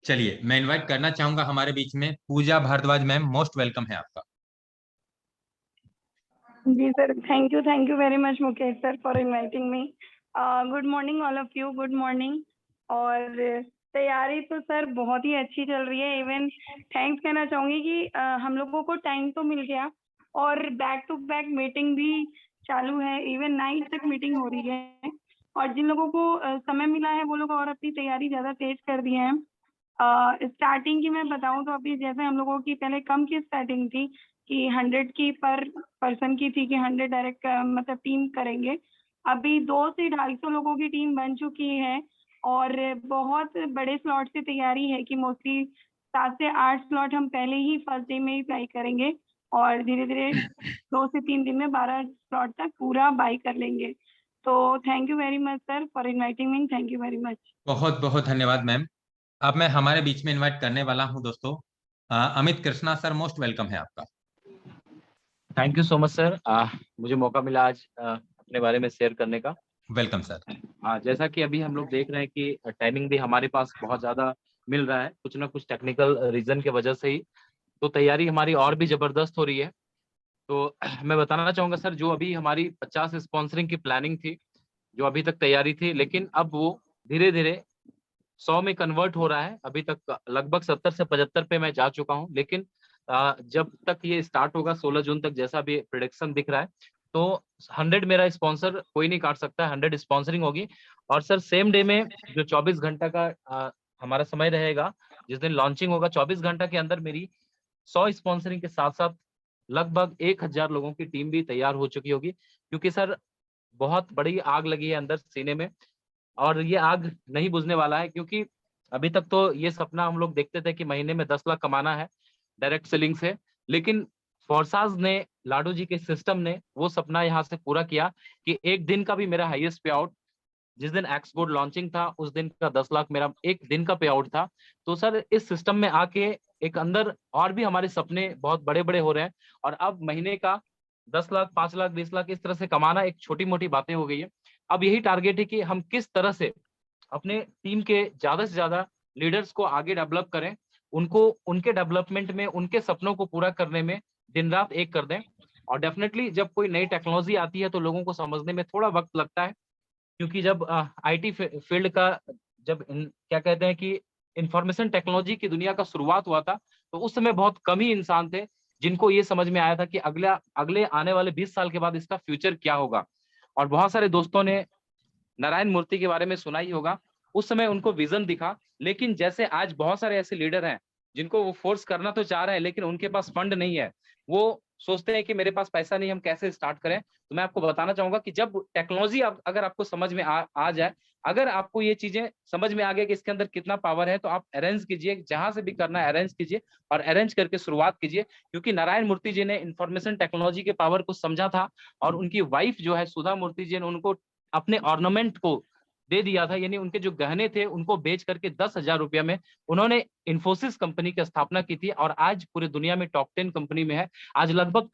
चलिए मैं इनवाइट करना चाहूंगा हमारे बीच में Pooja Bhardwaj ma'am, most welcome है आपका। जी sir, thank you very much Mukesh sir for inviting me. Good morning all of you, good morning. और तैयारी तो सर बहुत ही अच्छी चल रही है। इवन थैंक्स कहना चाहूंगी कि हम लोगों को टाइम तो मिल गया और बैक टू बैक मीटिंग भी चालू है, इवन नाइट तक मीटिंग हो रही है। और जिन लोगों को समय मिला है वो लोग और अपनी तैयारी ज़्यादा तेज कर दी है। स्टार्टिंग की मैं बताऊं तो अभी जैसे हम लोगों की पहले कम की स्टार्टिंग थी कि 100 की पर पर्सन की थी कि 100 डायरेक्ट मतलब टीम करेंगे। अभी 200 से 250 लोगों की टीम बन चुकी है और बहुत बड़े स्लॉट से तैयारी है कि मोस्टली 7 से 8 स्लॉट हम पहले ही फर्स्ट डे में ही बाई करेंगे और धीरे धीरे 2 से 3 दिन में 12 स्लॉट तक पूरा बाई कर लेंगे। तो thank you very much sir for inviting me, thank you very much. बहुत बहुत धन्यवाद मैम। अब मैं हमारे बीच में इनवाइट करने वाला हूं दोस्तों Amit Krishna sir, most welcome है आपका। Thank you so much sir, मुझे मौका मिला आज अपने बारे में शेयर करने का। Welcome sir. जैसा कि अभी हम लोग देख रहे हैं कि टाइमिंग भी हमारे पास बहुत ज़्यादा मिल रहा है, कुछ ना कुछ टेक्निकल रीजन की वजह से ही तो तैयारी हमारी और भी ज़बरदस्त हो रही है। तो मैं बताना चाहूँगा सर, जो अभी हमारी 50 स्पॉन्सरिंग की प्लानिंग थी जो अभी तक तैयारी थी, लेकिन अब वो धीरे धीरे 100 में कन्वर्ट हो रहा है। अभी तक लगभग 70 से 75 पे मैं जा चुका हूँ, लेकिन जब तक ये स्टार्ट होगा 16 जून तक, जैसा भी प्रोडिक्शन दिख रहा है, तो 100 मेरा स्पॉन्सर कोई नहीं काट सकता है, 100 स्पॉन्सरिंग होगी। और सर सेम डे में जो 24 घंटा का हमारा समय रहेगा, जिस दिन लॉन्चिंग होगा, 24 घंटा के अंदर मेरी 100 स्पॉन्सरिंग के साथ साथ लगभग 1000 लोगों की टीम भी तैयार हो चुकी होगी, क्योंकि सर बहुत बड़ी आग लगी है अंदर सीने में, और ये आग नहीं बुझने वाला है। क्योंकि अभी तक तो ये सपना हम लोग देखते थे कि महीने में 10 लाख कमाना है डायरेक्ट सेलिंग से, लेकिन फोर्साज ने, लाडू जी के सिस्टम ने वो सपना यहाँ से पूरा किया कि एक दिन का भी मेरा हाईएस्ट पे आउट, जिस दिन एक्सपोर्ट लॉन्चिंग था उस दिन का 10 लाख मेरा एक दिन का पे आउट था। तो सर इस सिस्टम में आके एक अंदर और भी हमारे सपने बहुत बड़े बड़े हो रहे हैं, और अब महीने का 10 लाख, 5 लाख, 20 लाख इस तरह से कमाना एक छोटी मोटी बातें हो गई है। अब यही टारगेट है कि हम किस तरह से अपने टीम के ज्यादा से ज्यादा लीडर्स को आगे डेवलप करें, उनको उनके डेवलपमेंट में, उनके सपनों को पूरा करने में दिन रात एक कर दें। और डेफिनेटली जब कोई नई टेक्नोलॉजी आती है तो लोगों को समझने में थोड़ा वक्त लगता है, क्योंकि जब आईटी फील्ड का, जब क्या कहते हैं कि इंफॉर्मेशन टेक्नोलॉजी की दुनिया का शुरुआत हुआ था, तो उस समय बहुत कम ही इंसान थे जिनको ये समझ में आया था कि अगले आने वाले 20 साल के बाद इसका फ्यूचर क्या होगा। और बहुत सारे दोस्तों ने नारायण मूर्ति के बारे में सुना ही होगा, उस समय उनको विजन दिखा, लेकिन जैसे आज बहुत सारे ऐसे लीडर हैं जिनको वो फोर्स करना तो चाह रहे हैं, लेकिन उनके पास फंड नहीं है, वो सोचते हैं कि मेरे पास पैसा नहीं, हम कैसे स्टार्ट करें। तो मैं आपको बताना चाहूंगा कि जब टेक्नोलॉजी अगर आपको समझ में आ जाए, अगर आपको ये चीजें समझ में आ गया कि इसके अंदर कितना पावर है, तो आप अरेंज कीजिए, जहां से भी करना है अरेंज कीजिए, और अरेंज करके शुरुआत कीजिए। क्योंकि नारायण मूर्ति जी ने इंफॉर्मेशन टेक्नोलॉजी के पावर को समझा था, और उनकी वाइफ जो है सुधा मूर्ति जी ने उनको अपने ऑर्नामेंट को दे दिया था, यानी उनके जो गहने थे उनको बेच करके 10,000 रुपया में उन्होंने इन्फोसिस कंपनी की स्थापना की थी, और आज पूरी दुनिया में टॉप 10 कंपनी में है। आज लगभग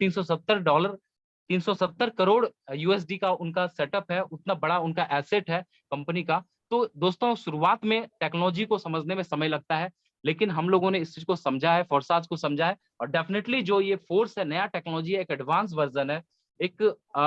$370 करोड़ यूएसडी का उनका सेटअप है, उतना बड़ा उनका एसेट है कंपनी का। तो दोस्तों, शुरुआत में टेक्नोलॉजी को समझने में समय लगता है, लेकिन हम लोगों ने इस चीज को समझा है, फोर्साज को समझा है, और डेफिनेटली जो ये फोर्स है, नया टेक्नोलॉजी है, एक एडवांस वर्जन है, एक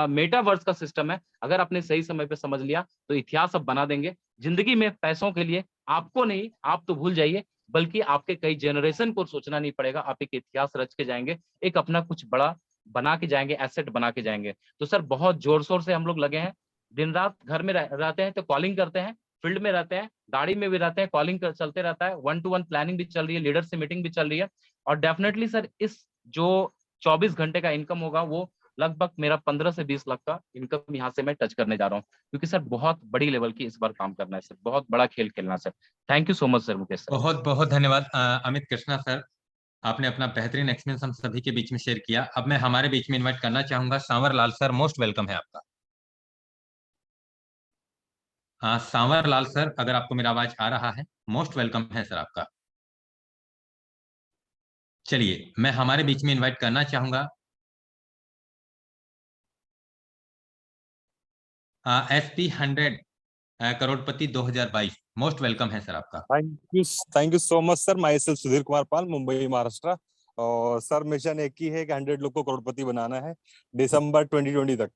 मेटावर्स का सिस्टम है, अगर आपने सही समय पे समझ लिया तो इतिहास अब बना देंगे। जिंदगी में पैसों के लिए आपको नहीं, आप तो भूल जाइए, बल्कि आपके कई जनरेशन को सोचना नहीं पड़ेगा, आप एक इतिहास रच के जाएंगे, एक अपना कुछ बड़ा बना के जाएंगे, एसेट बना के जाएंगे। तो सर बहुत जोर शोर से हम लोग लगे हैं, दिन रात घर में रहते हैं तो कॉलिंग करते हैं, फील्ड में रहते हैं, गाड़ी में भी रहते हैं, कॉलिंग चलते रहता है, 1-to-1 प्लानिंग भी चल रही है, लीडर से मीटिंग भी चल रही है। और डेफिनेटली सर इस जो 24 घंटे का इनकम होगा, वो लगभग मेरा 15 से 20 लाख का इनकम यहाँ से मैं टच करने जा रहा हूँ, क्योंकि सर बहुत बड़ी लेवल की इस बार काम करना है सर, बहुत बड़ा खेल खेलना है sir. Thank you so much sir Mukesh sir. बहुत बहुत धन्यवाद अमित कृष्णा सर, आपने अपना बेहतरीन एक्सपीरियंस हम सभी के बीच में शेयर किया। अब मैं हमारे बीच में इनवाइट करना चाहूंगा सांवर लाल सर, मोस्ट वेलकम है आपका। हाँ सांवर लाल सर, अगर आपको मेरा आवाज आ रहा है, मोस्ट वेलकम है सर आपका। चलिए मैं हमारे बीच में इनवाइट करना चाहूंगा SP 100 करोड़पति 2022, मोस्ट वेलकम है सर आपका। Thank you so much sir. Myself Sudhir Kumar Pal, Mumbai Maharashtra. और सर मिशन एक ही है कि 100 लोग को करोड़पति बनाना है दिसंबर 2020 तक।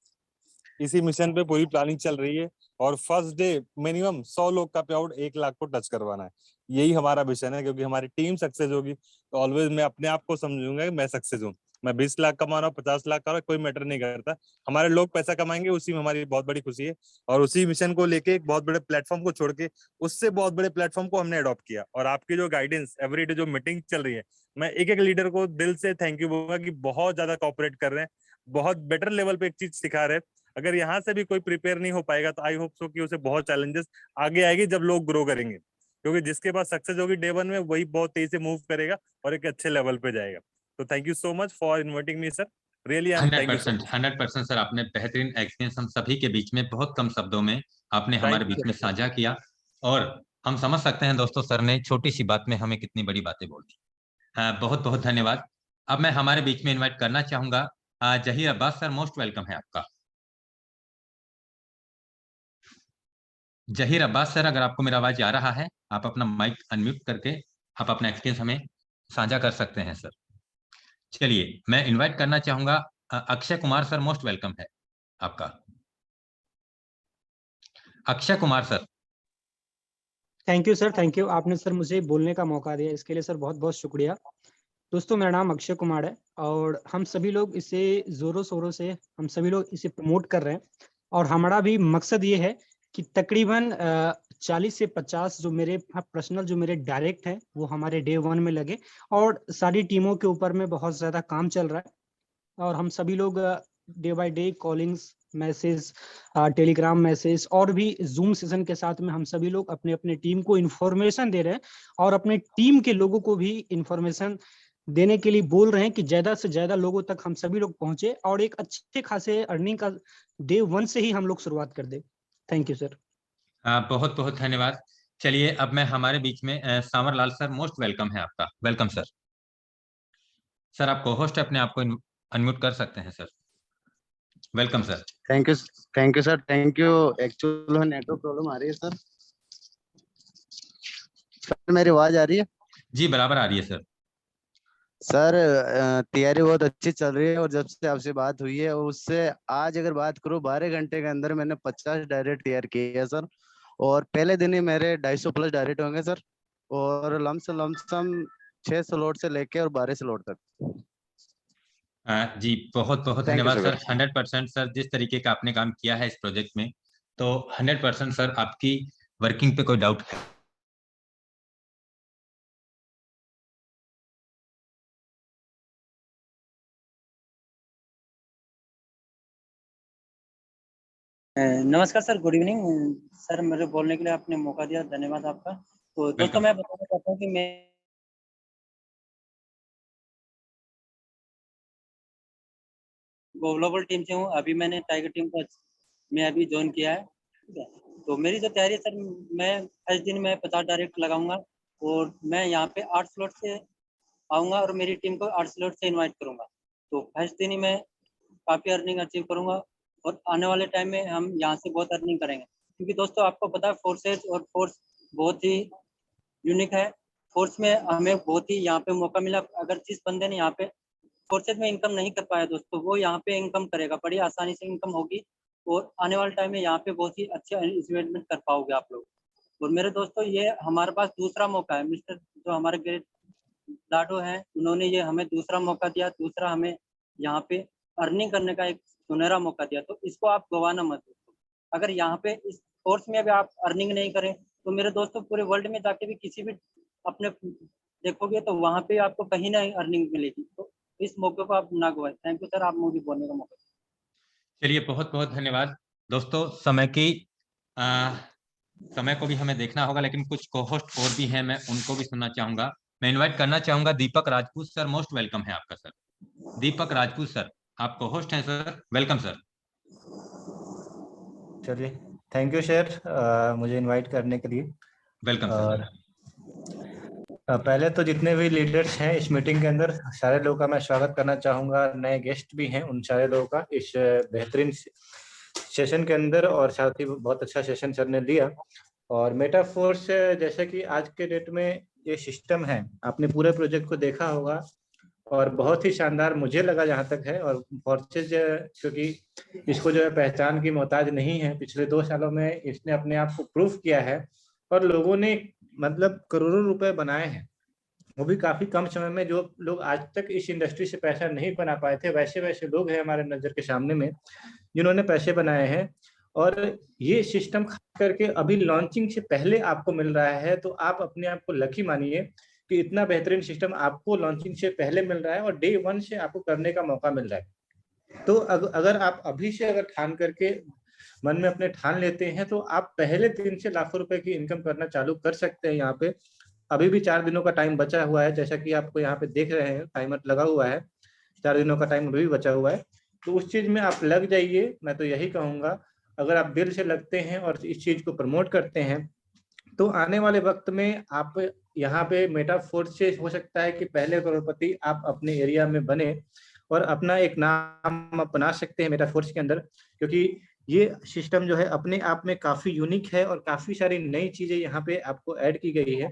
इसी मिशन पे पूरी प्लानिंग चल रही है, और फर्स्ट डे मिनिमम 100 लोग का पे आउट 1 लाख को टच करवाना है। यही हमारा मिशन है, क्योंकि हमारी टीम सक्सेस होगी तो ऑलवेज मैं अपने आप को समझूंगा कि मैं सक्सेस हूँ। मैं 20 लाख कमा रहा हूँ, 50 लाख कमा रहा हूँ, कोई मैटर नहीं करता। हमारे लोग पैसा कमाएंगे, उसी में हमारी बहुत बड़ी खुशी है। और उसी मिशन को लेके एक बहुत बड़े प्लेटफॉर्म को छोड़ के उससे बहुत बड़े प्लेटफॉर्म को हमने अडॉप्ट किया। और आपकी जो गाइडेंस, एवरीडे जो मीटिंग चल रही है, मैं एक एक लीडर को दिल से थैंक यू बोलूंगा कि बहुत ज्यादा कोऑपरेट कर रहे हैं, बहुत बेटर लेवल पे एक चीज सिखा रहे हैं। अगर यहाँ से भी कोई प्रिपेयर नहीं हो पाएगा तो आई होप सो कि उसे बहुत चैलेंजेस आगे आएगी जब लोग ग्रो करेंगे, क्योंकि जिसके पास सक्सेस होगी डे 1 में, वही बहुत तेजी से मूव करेगा और एक अच्छे लेवल पे जाएगा। तो thank you so much for inviting me sir, really I am thank you so much. 100% sir, आपने बेहतरीन एक्सपीरियंस हम सभी के बीच में बहुत कम शब्दों में आपने हमारे बीच में साझा किया, और हम समझ सकते हैं दोस्तों सर ने छोटी सी बात में हमें कितनी बड़ी बातें बोल दी। बहुत बहुत धन्यवाद। अब मैं हमारे बीच में इनवाइट करना चाहूंगा Zaheer Abbas sir, most welcome है आपका। जहीर अब्बास सर, अगर आपको मेरा आवाज आ रहा है, आप अपना माइक अनम्यूट करके आप अपना एक्सपीरियंस हमें साझा कर सकते हैं सर। चलिए मैं इनवाइट करना चाहूंगा Akshay Kumar sir, most welcome है आपका। Akshay Kumar sir. Thank you sir, thank you. आपने सर मुझे बोलने का मौका दिया, इसके लिए सर बहुत बहुत शुक्रिया। दोस्तों, मेरा नाम अक्षय कुमार है और हम सभी लोग इसे जोरों शोरों से हम सभी लोग इसे प्रमोट कर रहे हैं और हमारा भी मकसद ये है कि तकरीबन 40 से 50 जो मेरे पर्सनल जो मेरे डायरेक्ट हैं वो हमारे डे 1 में लगे और सारी टीमों के ऊपर में बहुत ज़्यादा काम चल रहा है और हम सभी लोग day by day callings, message, Telegram message और भी जूम सेशन के साथ में हम सभी लोग अपने अपने टीम को इन्फॉर्मेशन दे रहे हैं और अपने टीम के लोगों को भी इन्फॉर्मेशन देने के लिए बोल रहे हैं कि ज्यादा से ज्यादा लोगों तक हम सभी लोग पहुंचे और एक अच्छे खासे अर्निंग का डे 1 से ही हम लोग शुरुआत कर दे। Thank you sir. बहुत बहुत धन्यवाद। चलिए अब मैं हमारे बीच में सांवरलाल सर, मोस्ट वेलकम है आपका। Welcome sir. सर आप को होस्ट अपने आप को अनम्यूट कर सकते हैं sir. Welcome sir. Thank you sir, thank you. Actually network problem आ रही है सर। सर मेरी आवाज आ रही है? जी बराबर आ रही है सर। सर तैयारी बहुत अच्छी चल रही है और जब से आपसे बात हुई है उससे आज अगर बात करूं 12 घंटे के अंदर मैंने 50 डायरेक्ट तैयार किए हैं सर और पहले दिन ही मेरे 250 प्लस डायरेक्ट होंगे सर और लमसम 6 स्लॉट से लेके और 12 स्लॉट तक। जी बहुत बहुत Thank you, धन्यवाद sir. सर। 100% सर, जिस तरीके का आपने काम किया है इस प्रोजेक्ट में, तो 100% सर आपकी वर्किंग पे कोई डाउट है? नमस्कार सर, गुड इवनिंग सर। मुझे बोलने के लिए आपने मौका दिया, धन्यवाद आपका। तो दोस्तों मैं बताना चाहता हूँ कि मैं ग्लोबल टीम से हूँ। अभी मैंने टाइगर टीम को मैं अभी ज्वाइन किया है, ठीक है। तो मेरी जो तैयारी है सर, मैं फर्स्ट दिन में 50 डायरेक्ट लगाऊंगा और मैं यहाँ पे 8 स्लॉट से आऊँगा और मेरी टीम को 8 स्लॉट से इन्वाइट करूँगा। तो फर्स्ट दिन ही मैं काफ़ी अर्निंग अचीव करूँगा और आने वाले टाइम में हम यहाँ से बहुत अर्निंग करेंगे, क्योंकि दोस्तों आपको पता है फोर्सेज और फोर्स बहुत ही यूनिक है। फोर्स में हमें बहुत ही यहाँ पे मौका मिला। अगर जिस बंदे ने यहाँ पे फोर्सेज में इनकम नहीं कर पाया दोस्तों, वो यहाँ पे इनकम करेगा, बड़ी आसानी से इनकम होगी और आने वाले टाइम में यहाँ पे बहुत ही अच्छे इन्वेस्टमेंट कर पाओगे आप लोग। और मेरे दोस्तों ये हमारे पास दूसरा मौका है। मिस्टर जो हमारे ग्रेट लाडो हैं, उन्होंने ये हमें दूसरा मौका दिया, दूसरा हमें यहाँ पे अर्निंग करने का एक सुनहरा मौका दिया, तो इसको आप गवाना मत दोस्तों। अगर यहाँ पे इस कोर्स में अभी आप अर्निंग नहीं करें तो मेरे दोस्तों पूरे वर्ल्ड में जाके भी किसी भी अपने देखोगे तो वहाँ पे आपको कहीं ना अर्निंग मिलेगी। तो इस मौके को आप ना गवाएं। थैंक यू सर, आप मुझे बोलने का मौका। चलिए बहुत बहुत धन्यवाद। दोस्तों समय को भी हमें देखना होगा, लेकिन कुछ को-होस्ट और भी हैं, मैं उनको भी सुनना चाहूंगा। मैं इनवाइट करना चाहूंगा दीपक राजपूत सर। मोस्ट वेलकम है आपका सर। दीपक राजपूत सर, आप को-होस्ट हैं सर। Welcome sir. चलिए, थैंक यू सर मुझे इनवाइट करने के लिए। Welcome sir. पहले तो जितने भी लीडर्स हैं इस मीटिंग के अंदर, सारे लोगों का मैं स्वागत करना चाहूँगा। नए गेस्ट भी हैं, उन सारे लोगों का इस बेहतरीन सेशन के अंदर, और साथ ही बहुत अच्छा सेशन सर ने दिया। और मेटाफोर्स जैसे कि आज के डेट में ये सिस्टम है, आपने पूरे प्रोजेक्ट को देखा होगा और बहुत ही शानदार मुझे लगा जहाँ तक है। और फोर्सेज क्योंकि इसको जो है पहचान की मोहताज नहीं है, पिछले 2 सालों में इसने अपने आप को प्रूफ किया है और लोगों ने मतलब करोड़ों रुपए बनाए हैं, वो भी काफी कम समय में। जो लोग आज तक इस इंडस्ट्री से पैसा नहीं बना पाए थे, वैसे वैसे लोग हैं हमारे नजर के सामने में जिन्होंने पैसे बनाए हैं। और ये सिस्टम खास करके अभी लॉन्चिंग से पहले आपको मिल रहा है, तो आप अपने आप को लकी मानिए कि इतना बेहतरीन सिस्टम आपको लॉन्चिंग से पहले मिल रहा है और डे 1 से आपको करने का मौका मिल रहा है। तो अगर आप अभी से अगर ठान करके मन में अपने ठान लेते हैं तो आप पहले दिन से लाखों रुपए की इनकम करना चालू कर सकते हैं। यहाँ पे अभी भी 4 दिनों का टाइम बचा हुआ है, जैसा कि आपको यहाँ पे देख रहे हैं टाइमर लगा हुआ है, 4 दिनों का टाइम अभी भी बचा हुआ है। तो उस चीज में आप लग जाइए, मैं तो यही कहूँगा। अगर आप दिल से लगते हैं और इस चीज को प्रमोट करते हैं तो आने वाले वक्त में आप यहाँ पे मेटाफोर्स से हो सकता है कि पहले करोड़पति आप अपने एरिया में बने और अपना एक नाम आप बना सकते हैं मेटाफोर्स के अंदर, क्योंकि ये सिस्टम जो है अपने आप में काफी यूनिक है और काफी सारी नई चीजें यहाँ पे आपको ऐड की गई है।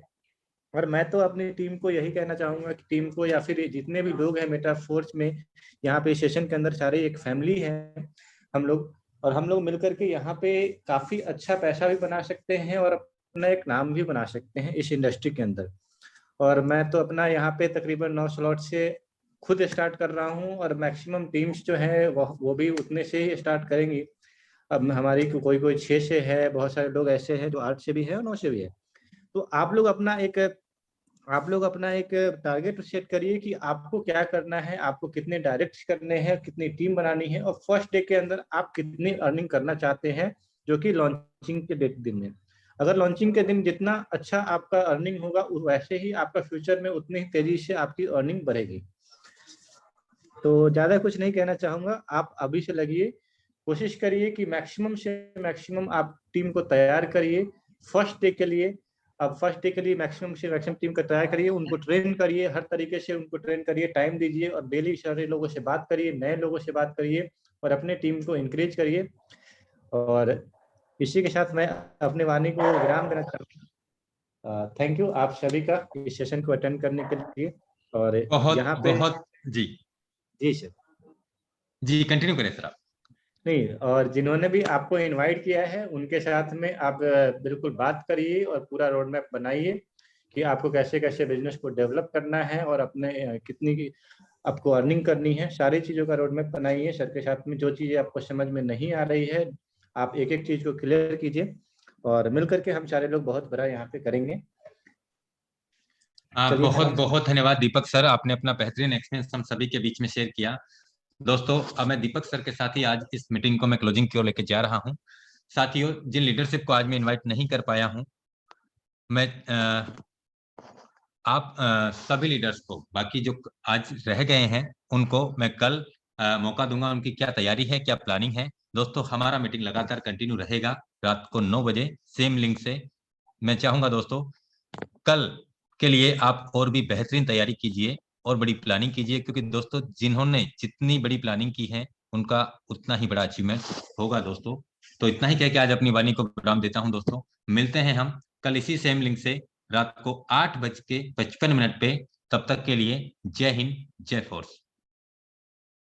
और मैं तो अपनी टीम को यही कहना चाहूंगा कि टीम को या फिर जितने भी लोग हैं मेटाफोर्स में यहाँ पे सेशन के अंदर, सारे एक फैमिली है हम लोग। और हम लोग मिलकर के यहाँ पे काफी अच्छा पैसा भी बना सकते हैं और अपना एक नाम भी बना सकते हैं इस इंडस्ट्री के अंदर। और मैं तो अपना यहाँ पे तकरीबन 9 स्लॉट से खुद स्टार्ट कर रहा हूँ और मैक्सिमम टीम्स जो है वो भी उतने से ही स्टार्ट करेंगी। अब हमारी कोई 6 से है, बहुत सारे लोग ऐसे हैं जो 8 से भी है और 9 से भी है। तो आप लोग अपना एक टारगेट सेट करिए कि आपको क्या करना है, आपको कितने डायरेक्ट करने हैं, कितनी टीम बनानी है और फर्स्ट डे के अंदर आप कितनी अर्निंग करना चाहते हैं, जो कि लॉन्चिंग के दिन में। अगर लॉन्चिंग के दिन जितना अच्छा आपका अर्निंग होगा वैसे ही आपका फ्यूचर में उतनी ही तेजी से आपकी अर्निंग बढ़ेगी। तो ज्यादा कुछ नहीं कहना चाहूंगा, आप अभी से लगिए, कोशिश करिए कि मैक्सिमम से मैक्सिमम आप टीम को तैयार करिए फर्स्ट डे के लिए। अब फर्स्ट डे के लिए मैक्सिमम से मैक्सिमम टीम का तैयार करिए, उनको ट्रेन करिए, हर तरीके से उनको ट्रेन करिए, टाइम दीजिए और डेली सारे लोगों से बात करिए, नए लोगों से बात करिए और अपने टीम को इंकरेज करिए। और इसी के साथ मैं अपनी वाणी को विराम देना चाहता हूँ। थैंक यू आप सभी का इस सेशन को अटेंड करने के लिए। और यहाँ पे जी सर जी कंटिन्यू करें सर आप। नहीं, और जिन्होंने भी आपको इनवाइट किया है उनके साथ में आप बिल्कुल बात करिए और पूरा रोड मैप बनाइए कि आपको कैसे कैसे बिजनेस को डेवलप करना है और अपने कितनी की आपको अर्निंग करनी है। सारी चीज़ों का रोड मैप बनाइए। सर के साथ में जो चीज़ें आपको समझ में नहीं आ रही है आप एक एक चीज़ को क्लियर कीजिए और मिल करके हम सारे लोग बहुत बड़ा यहाँ पे करेंगे। बहुत बहुत धन्यवाद दीपक सर, आपने अपना बेहतरीन एक्सपीरियंस हम सभी के बीच में शेयर किया। दोस्तों अब मैं दीपक सर के साथ ही आज इस मीटिंग को मैं क्लोजिंग की ओर लेके जा रहा हूं। साथियों, जिन लीडरशिप को आज मैं इनवाइट नहीं कर पाया हूं, मैं आप सभी लीडर्स को, बाकी जो आज रह गए हैं उनको मैं कल मौका दूंगा, उनकी क्या तैयारी है, क्या प्लानिंग है। दोस्तों हमारा मीटिंग लगातार कंटिन्यू रहेगा रात को 9 बजे सेम लिंक से। मैं चाहूंगा दोस्तों कल के लिए आप और भी बेहतरीन तैयारी कीजिए और बड़ी प्लानिंग कीजिए, क्योंकि दोस्तों जिन्होंने जितनी बड़ी प्लानिंग की है उनका उतना ही बड़ा अचीवमेंट होगा दोस्तों। तो इतना ही कह के आज अपनी वाणी को विराम देता हूं। दोस्तों मिलते हैं हम कल इसी सेम लिंक से रात को 8:55 पे। तब तक के लिए जय हिंद, जय फोर्स।